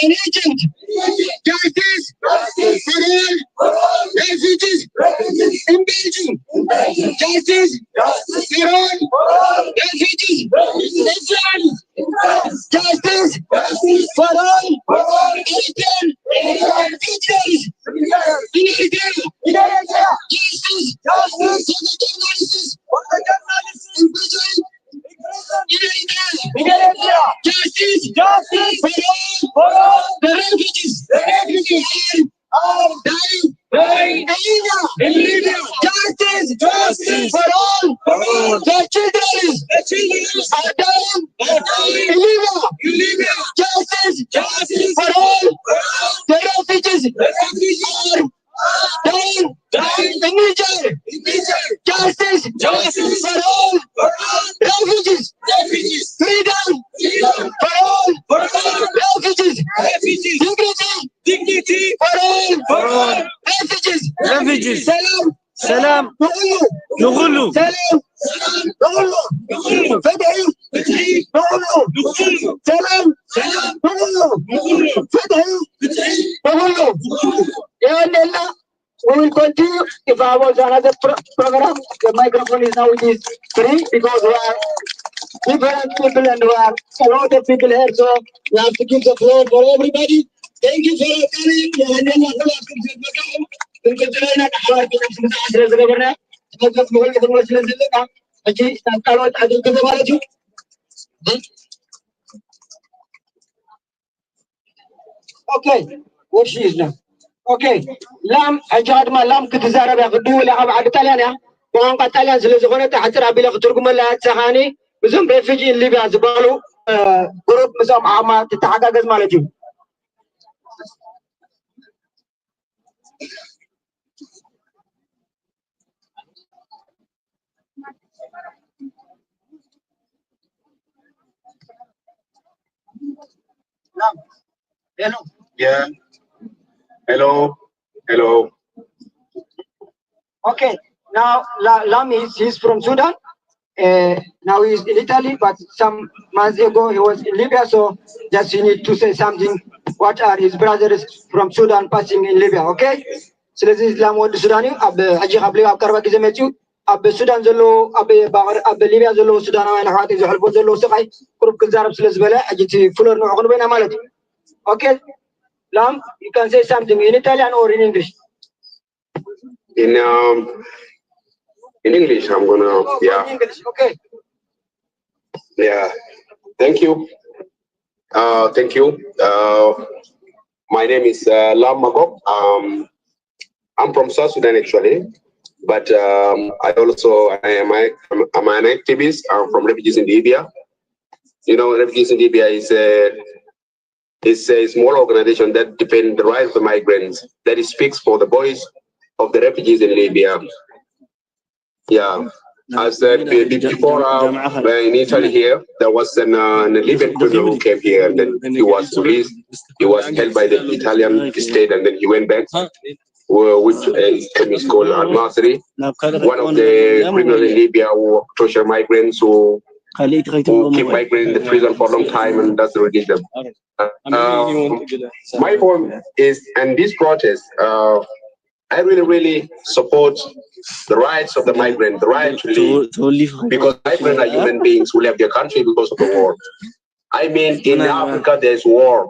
in Egypt. Justice for all refugees in Belgium. Justice for all refugees in France. Justice for all Eritrean fugitives in Eritrea. Justice for the journalists in prison in Eritrea. Justice for all the refugees are dying in Libya. Justice for all the children are dying in Libya. Justice for all the refugees are dying in Niger. Justice for all refugees. Freedom for all refugees. Dignity for all refugees. سلام نغلو سلام نغلو فتحي نغلو سلام نغلو فتحي نغلو يا we will continue. If I was another program, the microphone is now free because we are different people and we are a lot of people here, so we have to give the floor for everybody. Thank you for coming. እንቅጥለና ዳህዋችን ስለዘገበና ተመዘፍ መሆን ከተሞች ስለዘለና እጂ ታቃሎት አድርገ ተባለችው Okay, what she is now. Okay, lam ajad ma lam ክትዛረብ ያቅዱ ለአብ ዓድ ጣልያንያ ቋንቋ ጣልያን ስለዝኾነ ተሓፅር ኣቢለ ክትርጉመላ ተኻኒ ብዙም ሬፊጂ ሊብያ ዝበሉ ግሩፕ ምሶም ኣማ ትተሓጋገዝ ማለት እዩ Hello. Yeah. Hello. Okay. Now Lam he's from Sudan. Now he's in Italy, but some months ago he was in Libya. So just you need to say something. What are his brothers from Sudan passing in Libya? Okay. So this is Lam word Sudani. Ab Haji Habli ab Karba kizemetu. Ab Sudan zolo ab Libya zolo Sudan wa nahati zolbo zolo saqai. Kurup kizarab silazbala. Ajiti fulor no akunu bena malati. Okay. Lam, you can say something in Italian or in English. In English, I'm gonna In English, okay. Yeah. Thank you. My name is Lam Magok. I'm from South Sudan actually, but I'm an activist. I'm from Refugees in Libya. You know, Refugees in Libya is a small organization that defends the rights of the migrants, that speaks for the voice of the refugees in Libya. Yeah, I said before in Italy here, there was an Libyan criminal who came here, and then he was released. He was held by the Italian state, and then he went back, which is called Al-Masri, one of the criminals in Libya who torture migrants, who who keep migrants in the prison for a long time and doesn't release them. My point is, and this protest, I really support the rights of the migrant, the right to leave, because migrants are human beings who left their country because of the war. I mean, in Africa, there's war.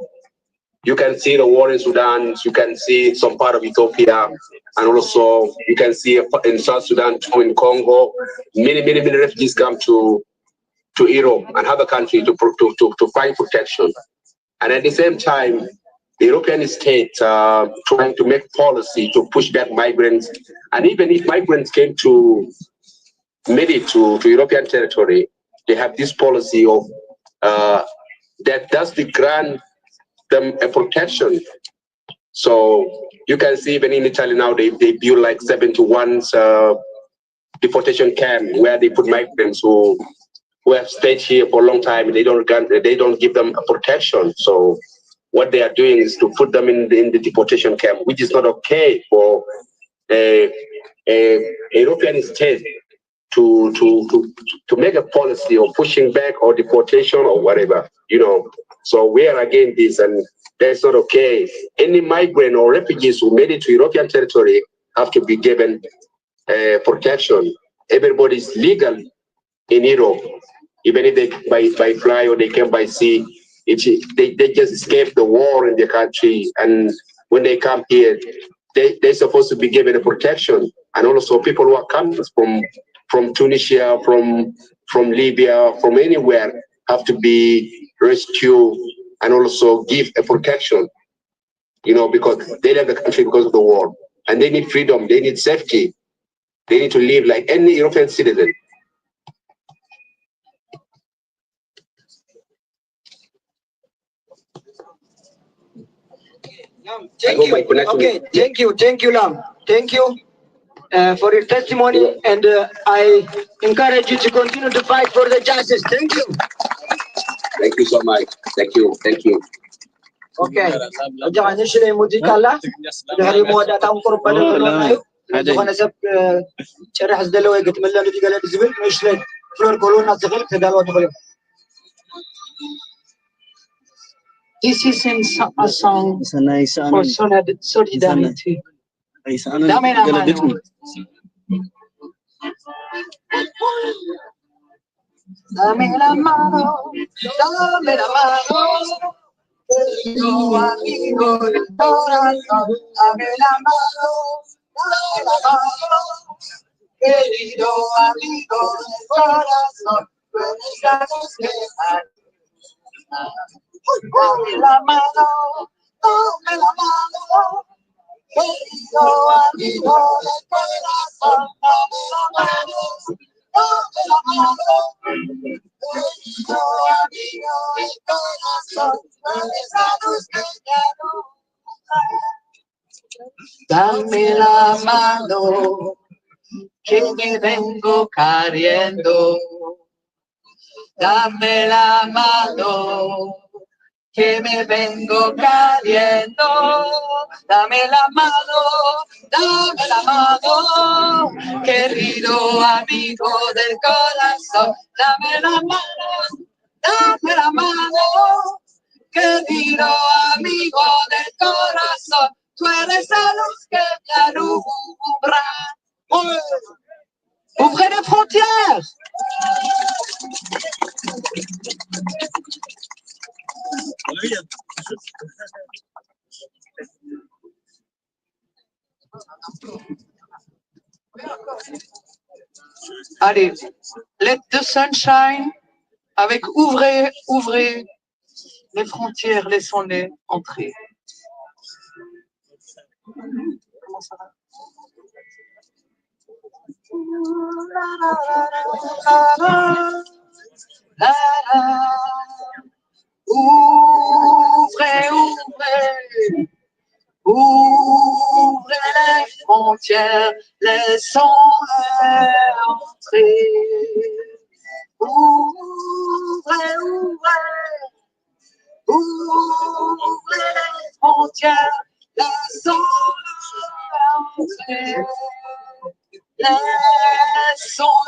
You can see the war in Sudan, you can see some part of Ethiopia, and also you can see in South Sudan too, in Congo, many refugees come to Europe and other countries to find protection. And at the same time, the European states are trying to make policy to push back migrants. And even if migrants made it to European territory, they have this policy of that does grant them a protection. So you can see even in Italy now, they build like 71 deportation camp where they put migrants who have stayed here for a long time. They don't give them a protection. So what they are doing is to put them in the deportation camp, which is not okay for a European state to make a policy of pushing back or deportation or whatever, you know. So we are against this, and that's not okay. Any migrant or refugees who made it to European territory have to be given protection. Everybody is legal in Europe, even if they by fly or they came by sea. They just escaped the war in their country, and when they come here, they're supposed to be given a protection. And also people who are coming from Tunisia, from Libya, from anywhere, have to be rescued and also give a protection, you know, because they left the country because of the war, and they need freedom, they need safety, they need to live like any European citizen. Thank you. Okay, thank you, Lam. Thank you for your testimony, and I encourage you to continue to fight for the justice. Thank you. Thank you so much. Thank you. Okay. Jangan nishile muzika la. Dari mo ada tamu korban tayo. Jangan nasab cerah zdalo egat mellan di galan zibel nishile flor kolona zgal kedalo dkhol. This is a song for solidarity. Dame la mano. Dame la mano. Dame la mano. Querido amigo del corazón. Dame la mano. Dame la mano. Querido amigo del corazón. Tú eres la luz que dame la mano, dame la mano, querido amigo del corazón, dame la mano, querido amigo del corazón, eres la luz que te alumbra. Dame la mano, que me vengo cayendo. Dame la mano, que me vengo cayendo. Dame la mano, querido amigo del corazón. Dame la mano, querido amigo del corazón. Tú eres la luz que me alumbra. Ouvrez les frontières! Allez, let the sun shine, avec ouvrez les frontières, laissons-les entrer. Comment ça va? Ouvrez les frontières, laissons-les entrer. Ouvrez les frontières, laissons-les entrer. Laissons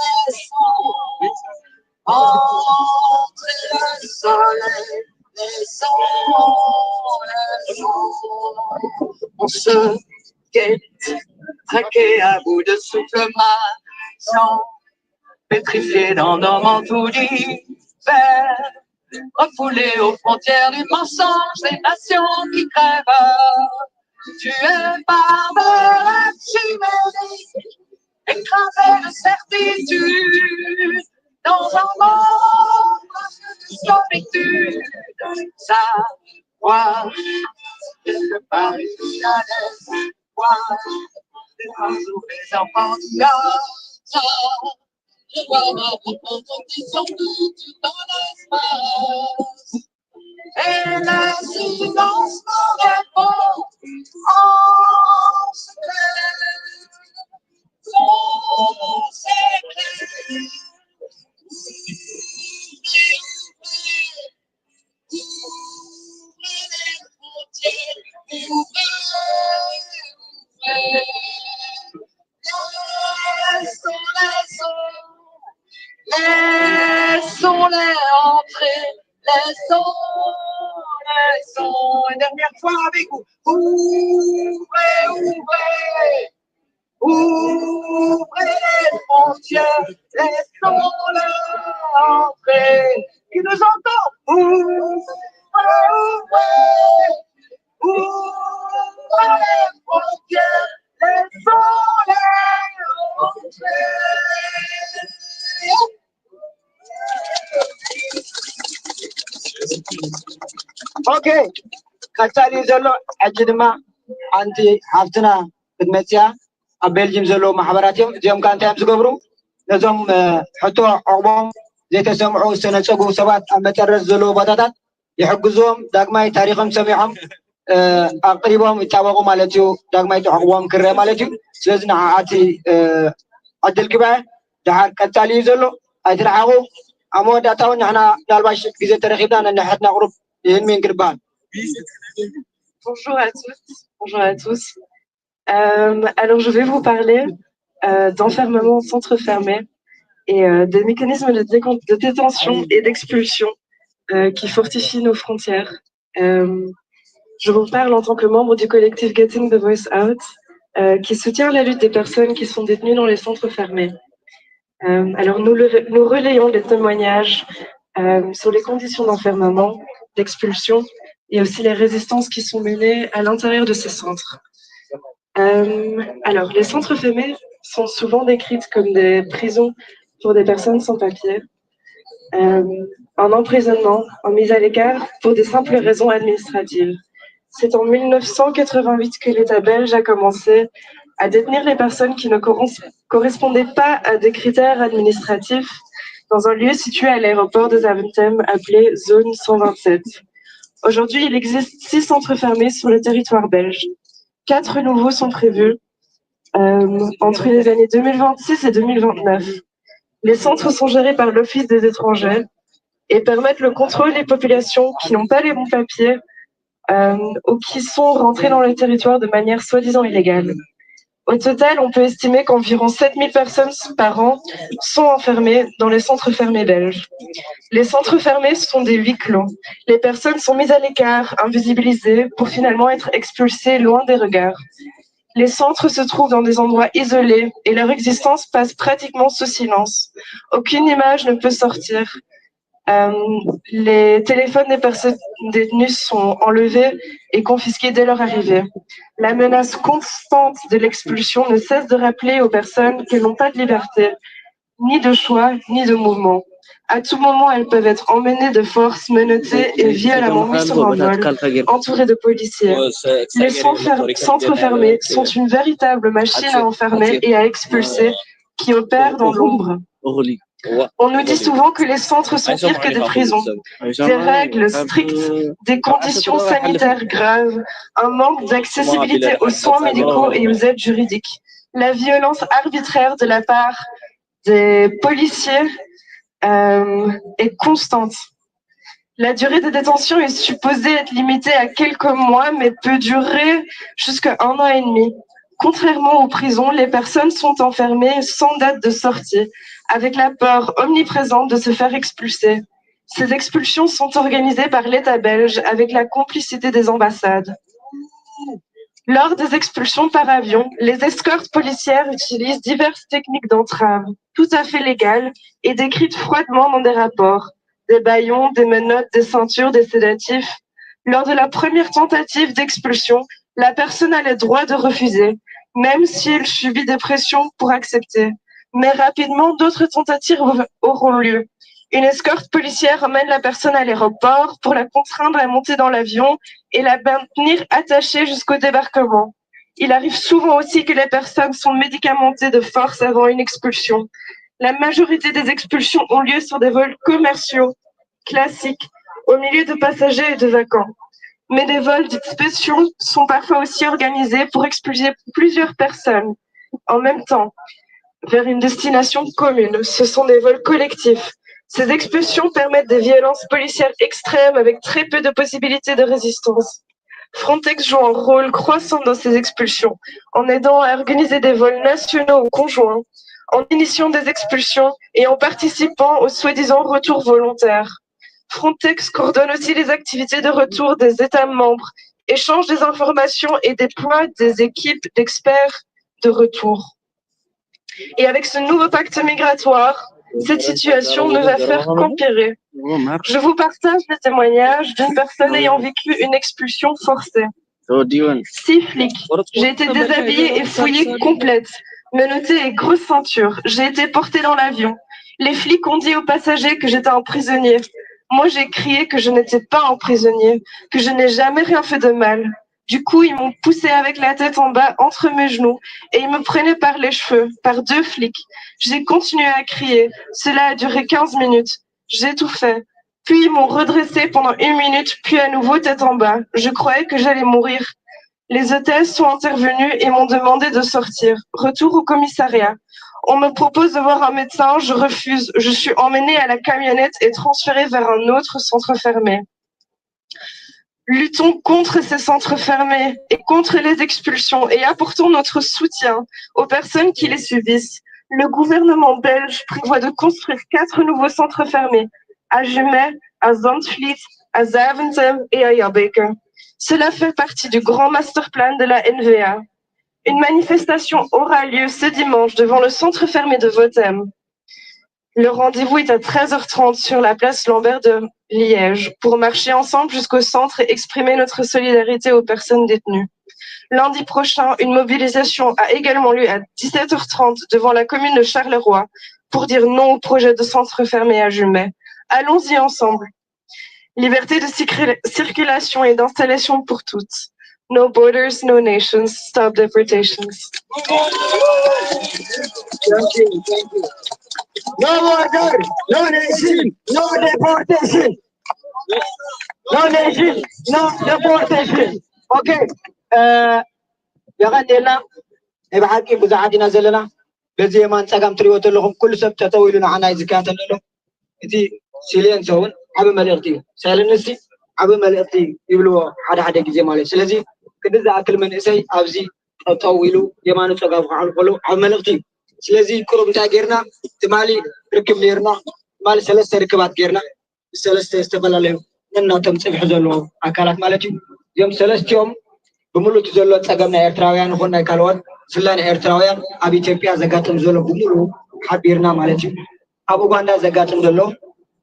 Entre le soleil, les ondes, on se guette, traqué à bout de souffle matin, pétrifié dans nos manteaux d'hiver, refoulé aux frontières du mensonge, des nations qui crèvent, tuées par de la chimérique, écrasé de certitude, dans un monde de solitude, savoir que Paris a l'espoir, un jour les enfants d'Iata, je vois ma propre qui sont toutes dans l'espace, et le silence nous répond en secret. Son secret. Ouvrez les frontières, laissons-les entrer, laissons, une dernière fois avec vous, ouvrez les frontières, laissons-les entrer. Qui nous entend? Ouvrez les frontières, laissons-les entrer. اوكي ቀጻሊ ዘሎ ሕጂ ድማ ሓንቲ ሃፍትና ክትመፅያ ኣብ ቤልጅም ዘለዉ ማሕበራት እዮም እዚኦም ከዓ እንታይ እዮም ዝገብሩ ነዞም ሕቶ ዕቕቦም ዘይተሰምዑ ዝተነፀጉ ሰባት ኣብ መጨረስ ዘለዉ ቦታታት ይሕግዝዎም ዳግማይ ታሪኮም ሰሚዖም ኣቅሪቦም ይጣበቁ ማለት እዩ ዳግማይ ዕቕቦም ክረአ ማለት እዩ ስለዚ ንዓዓቲ ዕድል ግበ ድሓር ቀጻሊ እዩ ዘሎ ኣይትረሓቑ ኣብ መወዳእታ እውን ንሕና ምናልባሽ ግዜ ተረኺብና ነንሕትና ቅሩብ ይህን ምን ግድበሃል Bonjour à toutes, bonjour à tous. Alors je vais vous parler d'enfermement en centre fermé et des mécanismes de détention et d'expulsion qui fortifient nos frontières. Je vous parle en tant que membre du collectif Getting the Voice Out qui soutient la lutte des personnes qui sont détenues dans les centres fermés. Alors nous relayons les témoignages sur les conditions d'enfermement, d'expulsion et aussi les résistances qui sont menées à l'intérieur de ces centres. Alors, les centres fermés sont souvent décrites comme des prisons pour des personnes sans papier, en emprisonnement, en mise à l'écart pour des simples raisons administratives. C'est en 1988 que l'État belge a commencé à détenir les personnes qui ne correspondaient pas à des critères administratifs dans un lieu situé à l'aéroport de Zaventem appelé Zone 127. Aujourd'hui, il existe 6 centres fermés sur le territoire belge. 4 nouveaux sont prévus entre les années 2026 et 2029. Les centres sont gérés par l'Office des étrangers et permettent le contrôle des populations qui n'ont pas les bons papiers ou qui sont rentrées dans le territoire de manière soi-disant illégale. Au total, on peut estimer qu'environ 7000 personnes par an sont enfermées dans les centres fermés belges. Les centres fermés sont des huis clos. Les personnes sont mises à l'écart, invisibilisées, pour finalement être expulsées loin des regards. Les centres se trouvent dans des endroits isolés et leur existence passe pratiquement sous silence. Aucune image ne peut sortir. Les téléphones des personnes détenues sont enlevés et confisqués dès leur arrivée. La menace constante de l'expulsion ne cesse de rappeler aux personnes qu'elles n'ont pas de liberté, ni de choix, ni de mouvement. À tout moment, elles peuvent être emmenées de force, menottées et violemment mises sur un vol, entourées de policiers. Les centres fermés sont une véritable machine à enfermer et à expulser qui opère dans l'ombre. On nous dit souvent que les centres sont pires que des prisons. Des règles strictes, des conditions sanitaires graves, un manque d'accessibilité aux soins médicaux et aux aides juridiques. La violence arbitraire de la part des policiers est constante. La durée de détention est supposée être limitée à quelques mois, mais peut durer jusqu'à 1 an et demi. Contrairement aux prisons, les personnes sont enfermées sans date de sortie, avec la peur omniprésente de se faire expulser. Ces expulsions sont organisées par l'État belge avec la complicité des ambassades. Lors des expulsions par avion, les escortes policières utilisent diverses techniques d'entrave, tout à fait légales et décrites froidement dans des rapports. Des bâillons, des menottes, des ceintures, des sédatifs. Lors de la première tentative d'expulsion, la personne a le droit de refuser, même si elle subit des pressions pour accepter. Mais rapidement, d'autres tentatives auront lieu. Une escorte policière emmène la personne à l'aéroport pour la contraindre à monter dans l'avion et la maintenir attachée jusqu'au débarquement. Il arrive souvent aussi que les personnes sont médicamentées de force avant une expulsion. La majorité des expulsions ont lieu sur des vols commerciaux, classiques, au milieu de passagers et de vacants. Mais des vols dits spéciaux sont parfois aussi organisés pour expulser plusieurs personnes en même temps vers une destination commune. Ce sont des vols collectifs. Ces expulsions permettent des violences policières extrêmes avec très peu de possibilités de résistance. Frontex joue un rôle croissant dans ces expulsions, en aidant à organiser des vols nationaux ou conjoints, en initiant des expulsions et en participant aux soi-disant retours volontaires. Frontex coordonne aussi les activités de retour des États membres, échange des informations et déploie des équipes d'experts de retour. Et avec ce nouveau pacte migratoire, cette situation ne va faire qu'empirer. Je vous partage le témoignage d'une personne ayant vécu une expulsion forcée. 6 flics. J'ai été déshabillée et fouillée complète, menottée et grosse ceinture. J'ai été portée dans l'avion. Les flics ont dit aux passagers que j'étais un prisonnier. Moi, j'ai crié que je n'étais pas un prisonnier, que je n'ai jamais rien fait de mal. Du coup, ils m'ont poussée avec la tête en bas entre mes genoux et ils me prenaient par les cheveux, par 2 flics. J'ai continué à crier. Cela a duré 15 minutes. J'étouffais. Puis ils m'ont redressée pendant 1 minute, puis à nouveau tête en bas. Je croyais que j'allais mourir. Les hôtesses sont intervenues et m'ont demandé de sortir. Retour au commissariat. On me propose de voir un médecin, je refuse. Je suis emmenée à la camionnette et transférée vers un autre centre fermé. Luttons contre ces centres fermés et contre les expulsions et apportons notre soutien aux personnes qui les subissent. Le gouvernement belge prévoit de construire 4 nouveaux centres fermés à Jumet, à Zandvliet, à Zaventem et à Jabeke. Cela fait partie du grand masterplan de la NVA. Une manifestation aura lieu ce dimanche devant le centre fermé de Votem. Le rendez-vous est à 13h30 sur la place Lambert de Liège pour marcher ensemble jusqu'au centre et exprimer notre solidarité aux personnes détenues. Lundi prochain, une mobilisation a également lieu à 17h30 devant la commune de Charleroi pour dire non au projet de centre fermé à Jumet. Allons-y ensemble. Liberté de circulation et d'installation pour toutes. No borders, no nations, stop deportations. No border, no nation, no deportation. No nation, no deportation. Okay. يغنينا بحقي بزعاتنا زلنا بزي ما نسقم تريوت لهم كل سبت تطويلنا عنا زكاة لهم إتي سيلين سون عب مليقتي سالنسي عب مليقتي يبلوا حدا جزي مالي سلزي كده أكل من إسي أبزي تطويلوا يما نسقم على عب مليقتي سلزي كروب تاجرنا تمالي ركب ليرنا مال سلسة ركبات جيرنا سلسة استقبال لهم ننا تمسح زلوا أكلات مالتي يوم سلسة يوم بملو تزلوا تسقمنا إيرتراويان هنا كالوان سلنا إيرتراويان أبي تبيع زكاتم زلوا بملو حبيرنا مالتي أبو غاندا زكاتم زلوا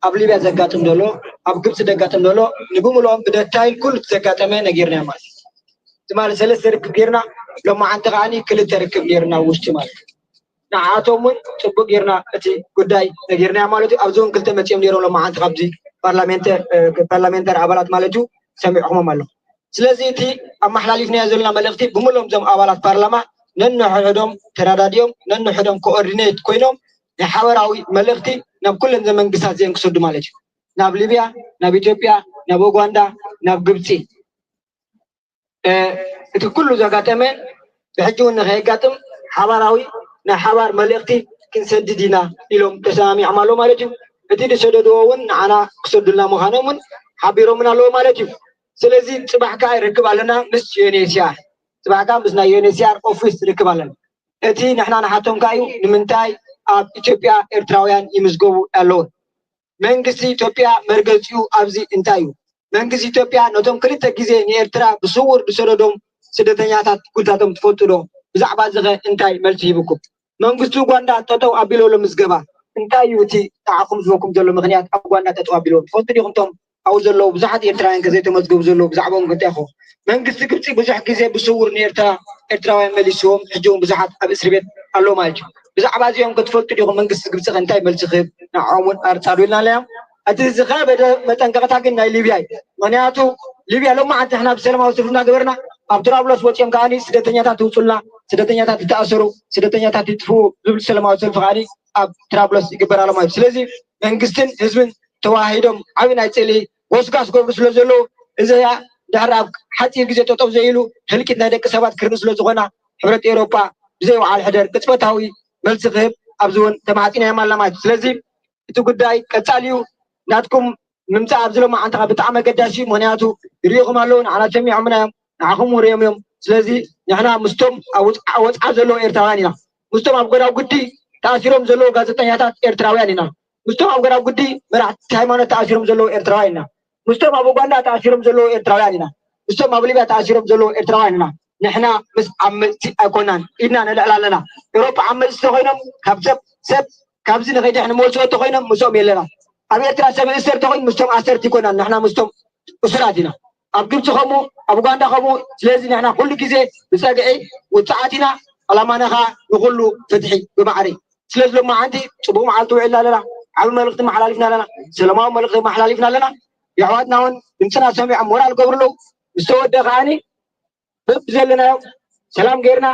أب ليبيا زكاتم زلوا أب قبس زكاتم زلوا نبملو بدأتايل كل زكاتنا نجيرنا مال تمال سلسة ركب جيرنا لما عن تغاني كل تركب جيرنا واشتمال نعاتهم تبقى جيرنا أتي قداي نجيرنا مالتي أبزون كل تمتيم نيرو لما عن تغبزي برلمانتر عبالات مالتو سمعهم مالو سلازي تي أما حلاليفنا يزولنا ملغتي بملهم زم أبالات برلما ننو حدهم تراداديوم ننو حدهم كوردينيت كوينوم نحاوراوي ملغتي ناب كل زمن قصات زين كسود مالتي ناب ليبيا ناب إثيوبيا ناب أوغندا ناب قبطي إتو كله زغاتمين بحجون نغيقاتم حواراوي نحوار ملغتي كنسددينا إلهم تسامي عمالو مالتي إتي دي سددوون عنا كسود الله مخانومن حبيرو من الله مالتي سلازي صباحك يركب علينا مس يونيسيار صباحك مسنا يونيسيار اوفيس يركب علينا اتي نحنا نحاتهم كايو نمنتاي ኣብ ኢትዮጵያ ኤርትራውያን ይምዝገቡ ኣለዎ መንግስቲ ኢትዮጵያ መርገፂኡ ኣብዚ እንታይ እዩ መንግስቲ ኢትዮጵያ ነቶም ክልተ ግዜ ንኤርትራ ብስውር ዝሰደዶም ስደተኛታት ጉዳቶም ትፈልጡ ዶ ብዛዕባ ዝኸ እንታይ መልሲ ሂብኩም መንግስቱ ጓንዳ ጠጠው ኣቢሎ ምዝገባ እንታይ እዩ እቲ ንዓኹም ዝወኩም ዘሎ ምክንያት ኣብ ጓንዳ ጠጠው ኣቢሎ ትፈልጡ ዲኹም ቶም ኣብኡ ዘለዉ ብዙሓት ኤርትራውያን ከዘይተመዝገቡ ዘለዉ ብዛዕባኦም እንታይ ኢኹም መንግስቲ ግብፂ ብዙሕ ግዜ ብስውር ንኤርትራውያን መሊስዎም ሕጂውን ብዙሓት ኣብ እስር ቤት ኣሎ ማለት እዩ ብዛዕባ እዚኦም ክትፈልጡ ዲኹም መንግስቲ ግብፂ እንታይ መልሲ ክህብ ንዖም እውን ኣርፃዱ ኢልና ኣለና እቲ ዝኸበደ መጠንቀቕታ ግን ናይ ሊብያ እዩ ምክንያቱ ሊብያ ሎማዓንቲ ንሕና ብሰላማዊ ሰልፊ እናገበርና ኣብ ትራብሎስ ወፂኦም ከዓኒ ስደተኛታት ይውፁልና ስደተኛታት ይተኣሰሩ ስደተኛታት ይጥፍኡ ዝብል ሰላማዊ ሰልፊ ከዓኒ ኣብ ትራብሎስ ይግበር ኣሎ ማለት ስለዚ መንግስትን ህዝብን ተዋሂዶም ዓብይ ናይ ፅእሊ ወስጋስ ገብሩ ስለ ዘለዉ እዚ ድሕሪ ኣብ ሓፂር ግዜ ጠጠው ዘይሉ ህልቂት ናይ ደቂ ሰባት ክርን ስለ ዝኾና ሕብረት ኤውሮፓ ብዘይ በዓል ሕደር ቅፅበታዊ መልሲ ክህብ ኣብዚ እውን ተማፂና ኣላ ማለት ስለዚ እቲ ጉዳይ ቀፃሊ እዩ ናትኩም ምምፃእ ኣብዚ ሎማዓንቲ ብጣዕሚ ኣገዳሲ እዩ ምክንያቱ ይሪኢኹም ኣለዉ ንዓና ሰሚዖምና እዮም ንዓኹም ርዮም እዮም ስለዚ ንሕና ምስቶም ኣብ ወፃኢ ዘለዉ ኤርትራውያን ኢና ምስቶም ኣብ ጎዳው ጉዲ ተኣሲሮም ዘለዉ ጋዜጠኛታት ኤርትራውያን ኢና ምስቶም ኣብ ጎዳው ጉዲ መራሕቲ ሃይማኖት ተኣሲሮም ዘለዉ ኤርትራውያን ኢና ምስቶም ኣብ ኡጋንዳ ተኣሲሮም ዘለዉ ኤርትራውያን ኢና ምስቶም ኣብ ሊብያ ተኣሲሮም ዘለዉ ኤርትራውያን ኢና ንሕና ምስ ዓመፅቲ ኣይኮናን ኢድና ነልዕል ኣለና ኤውሮፓ ዓመፅቲ ተኮይኖም ካብ ሰብ ካብዚ ንኸይድሕ ንመልስኦ ተኮይኖም ምስኦም የለና ኣብ ኤርትራ ሰብ እሰር ተኮይኑ ምስቶም ኣሰርቲ ይኮናን ንሕና ምስቶም እሱራት ኢና ኣብ ግብፂ ከምኡ ኣብ ኡጋንዳ ከምኡ ስለዚ ንሕና ኩሉ ግዜ ብፀግዒ ውፅዓት ኢና ኣላማና ከዓ ንኩሉ ፍትሒ ብማዕሪ ስለዚ ሎማዓንቲ ፅቡቅ መዓልቲ ውዒልና ኣለና ዓብይ መልእክቲ መሓላሊፍና ኣለና ሰላማዊ መልእክቲ መሓላሊፍና ኣለና የሕዋትና እውን ድምፅና ሰሚዖም ሞራል ገብርሉ ምስተወደ ከዓኒ በብ ዘለናዮ ሰላም ጌርና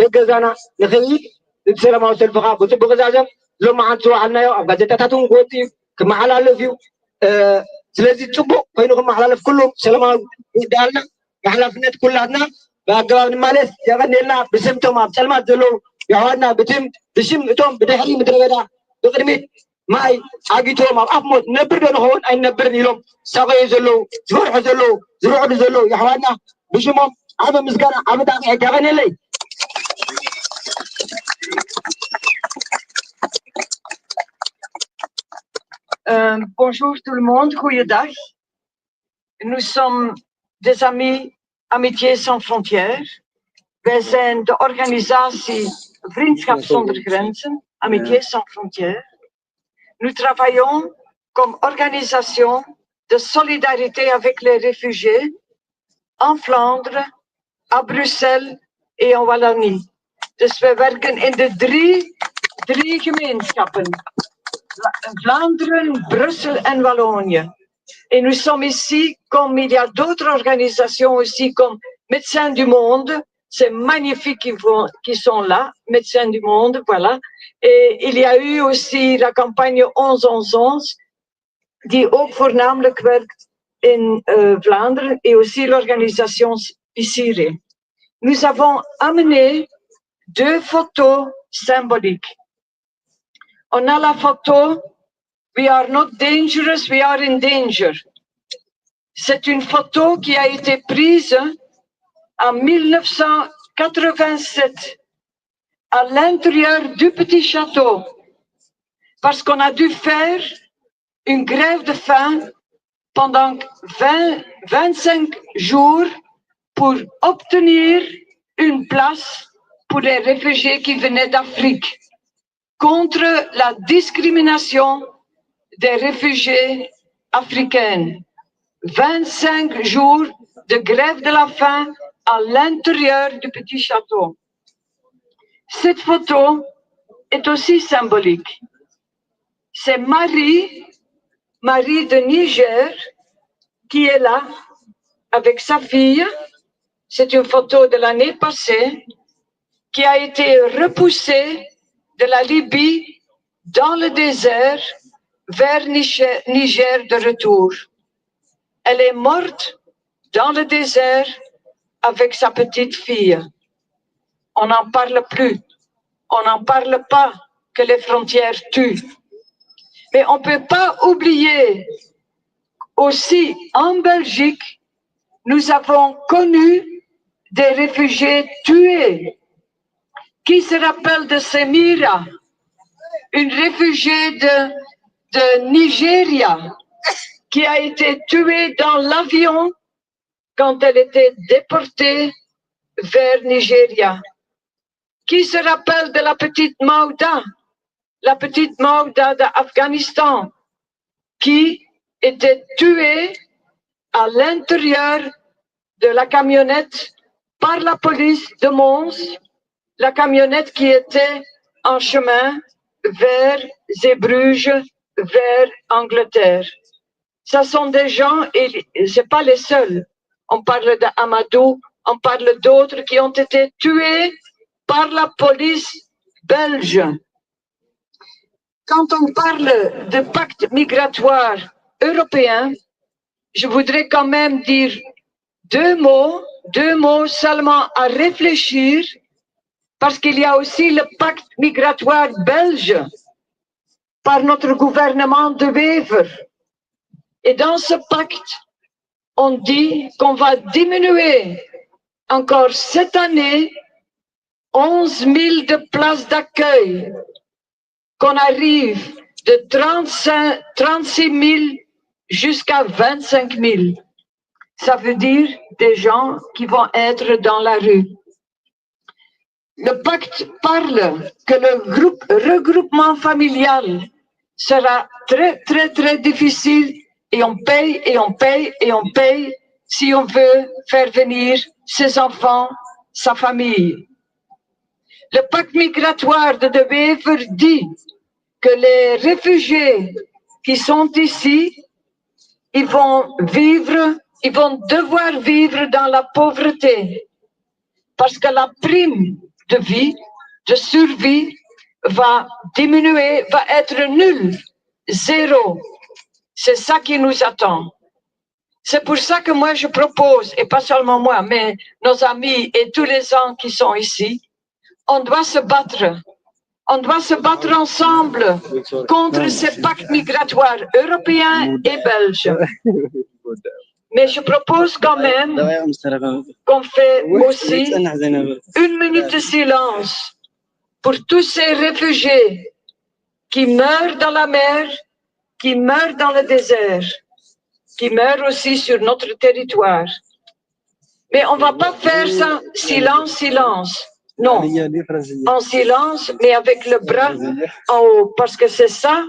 የገዛና ንኽይድ እቲ ሰላማዊ ሰልፊ ከዓ ብፅቡቅ ቅዛዘም ሎማዓንቲ ዝወዓልናዮ ኣብ ጋዜጣታት እውን ክወፅ እዩ ክመሓላለፍ እዩ ስለዚ ፅቡቅ ኮይኑ ክመሓላለፍ ኩሉም ሰላማዊ ይዳልና ብሓላፍነት ኩላትና ብኣገባብ ንማለስ የቀኒልና ብስምቶም ኣብ ፀልማት ዘለዉ የሕዋትና ብሽም እቶም ብድሕሪ ምድረ በዳ ብቅድሚት ማይ ዓጊቶም ኣብ ኣፍ ሞት ነብር ዶ ንኸውን ኣይነብርን ኢሎም ሳቀዩ ዘለዉ ዝፈርሑ ዘለዉ ዝርዕዱ ዘለዉ የሕዋትና ብሽሞም ዓበ ምስጋና ዓበ ጣቅዒት የቀኒለይ Bonjour tout le monde, goeiedag. Nous sommes des amis Amitié sans frontières. Wij zijn de organisatie Vriendschap zonder grenzen, Amitié sans frontières. Nous travaillons comme organisation de solidarité avec les réfugiés en Vlaanderen, à Bruxelles et en Wallonie. Dus wij werken in de drie gemeenschappen. Vlaanderen, Bruxelles et Wallonie. Et nous sommes ici comme il y a d'autres organisations aussi comme Médecins du Monde. C'est magnifique qu'ils sont là, Médecins du Monde, voilà. Et il y a eu aussi la campagne 11-11-11, die ook voornamelijk werkt in Vlaanderen, et aussi l'organisation ICIRE. Nous avons amené 2 photos symboliques. On a la photo We are not dangerous, we are in danger. C'est une photo qui a été prise en 1987 à l'intérieur du petit château parce qu'on a dû faire une grève de faim pendant 25 jours pour obtenir une place pour les réfugiés qui venaient d'Afrique contre la discrimination des réfugiés africains. 25 jours de grève de la faim à l'intérieur du petit château. Cette photo est aussi symbolique. C'est Marie de Niger, qui est là avec sa fille. C'est une photo de l'année passée qui a été repoussée de la Libye dans le désert vers Niger de retour. Elle est morte dans le désert avec sa petite fille. On n'en parle plus. On n'en parle pas que les frontières tuent. Mais on ne peut pas oublier aussi en Belgique, nous avons connu des réfugiés tués. Qui se rappelle de Semira? une réfugiée de Nigeria qui a été tuée dans l'avion quand elle était déportée vers Nigeria. Qui se rappelle de la petite Mauda d'Afghanistan, qui était tuée à l'intérieur de la camionnette par la police de Mons, la camionnette qui était en chemin vers Zeebrugge, vers Angleterre. Ce sont des gens, et c'est pas les seuls. On parle d'Amadou, on parle d'autres qui ont été tués par la police belge. Quand on parle de pacte migratoire européen, je voudrais quand même dire deux mots seulement à réfléchir, parce qu'il y a aussi le pacte migratoire belge par notre gouvernement de Wever. Et dans ce pacte, on dit qu'on va diminuer encore cette année 11 000 de places d'accueil, qu'on arrive de 36 000 jusqu'à 25 000. Ça veut dire des gens qui vont être dans la rue. Le pacte parle que le regroupement familial sera très difficile et on paye si on veut faire venir ses enfants, sa famille. Le pacte migratoire de Wever dit que les réfugiés qui sont ici, ils vont devoir vivre dans la pauvreté, parce que la prime de vie, de survie, va diminuer, va être nulle, zéro. C'est ça qui nous attend. C'est pour ça que moi je propose, et pas seulement moi, mais nos amis et tous les gens qui sont ici, on doit se battre. On doit se battre ensemble contre ces pactes migratoires européens et belges. Mais je propose quand même qu'on fait aussi 1 minute de silence pour tous ces réfugiés qui meurent dans la mer, qui meurent dans le désert, qui meurent aussi sur notre territoire. Mais on ne va pas faire ça silence. Non, en silence, mais avec le bras en haut, parce que c'est ça,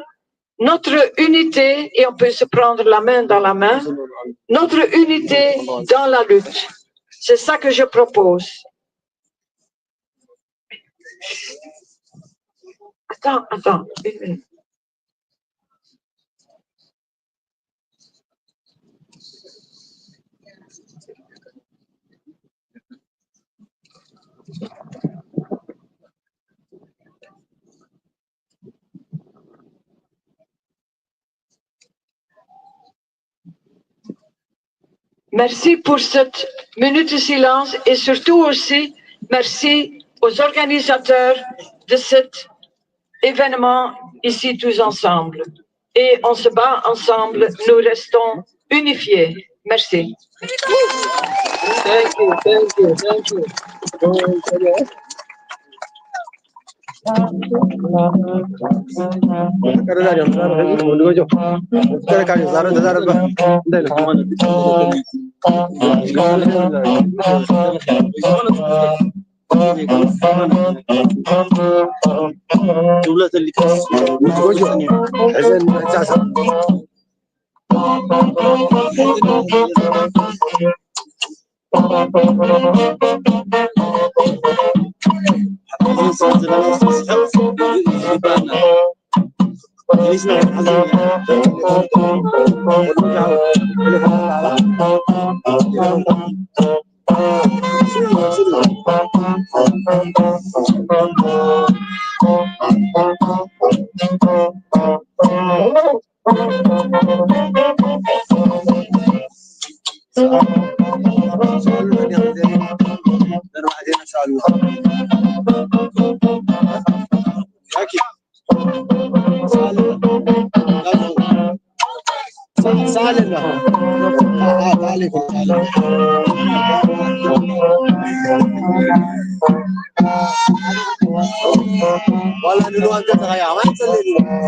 notre unité, et on peut se prendre la main dans la main, notre unité dans la lutte. C'est ça que je propose. Attends. Merci pour cette minute de silence et surtout aussi merci aux organisateurs de cet événement ici tous ensemble. Et on se bat ensemble, nous restons unifiés. Merci. Thank you. والله نلو أنت تغير ما تسلني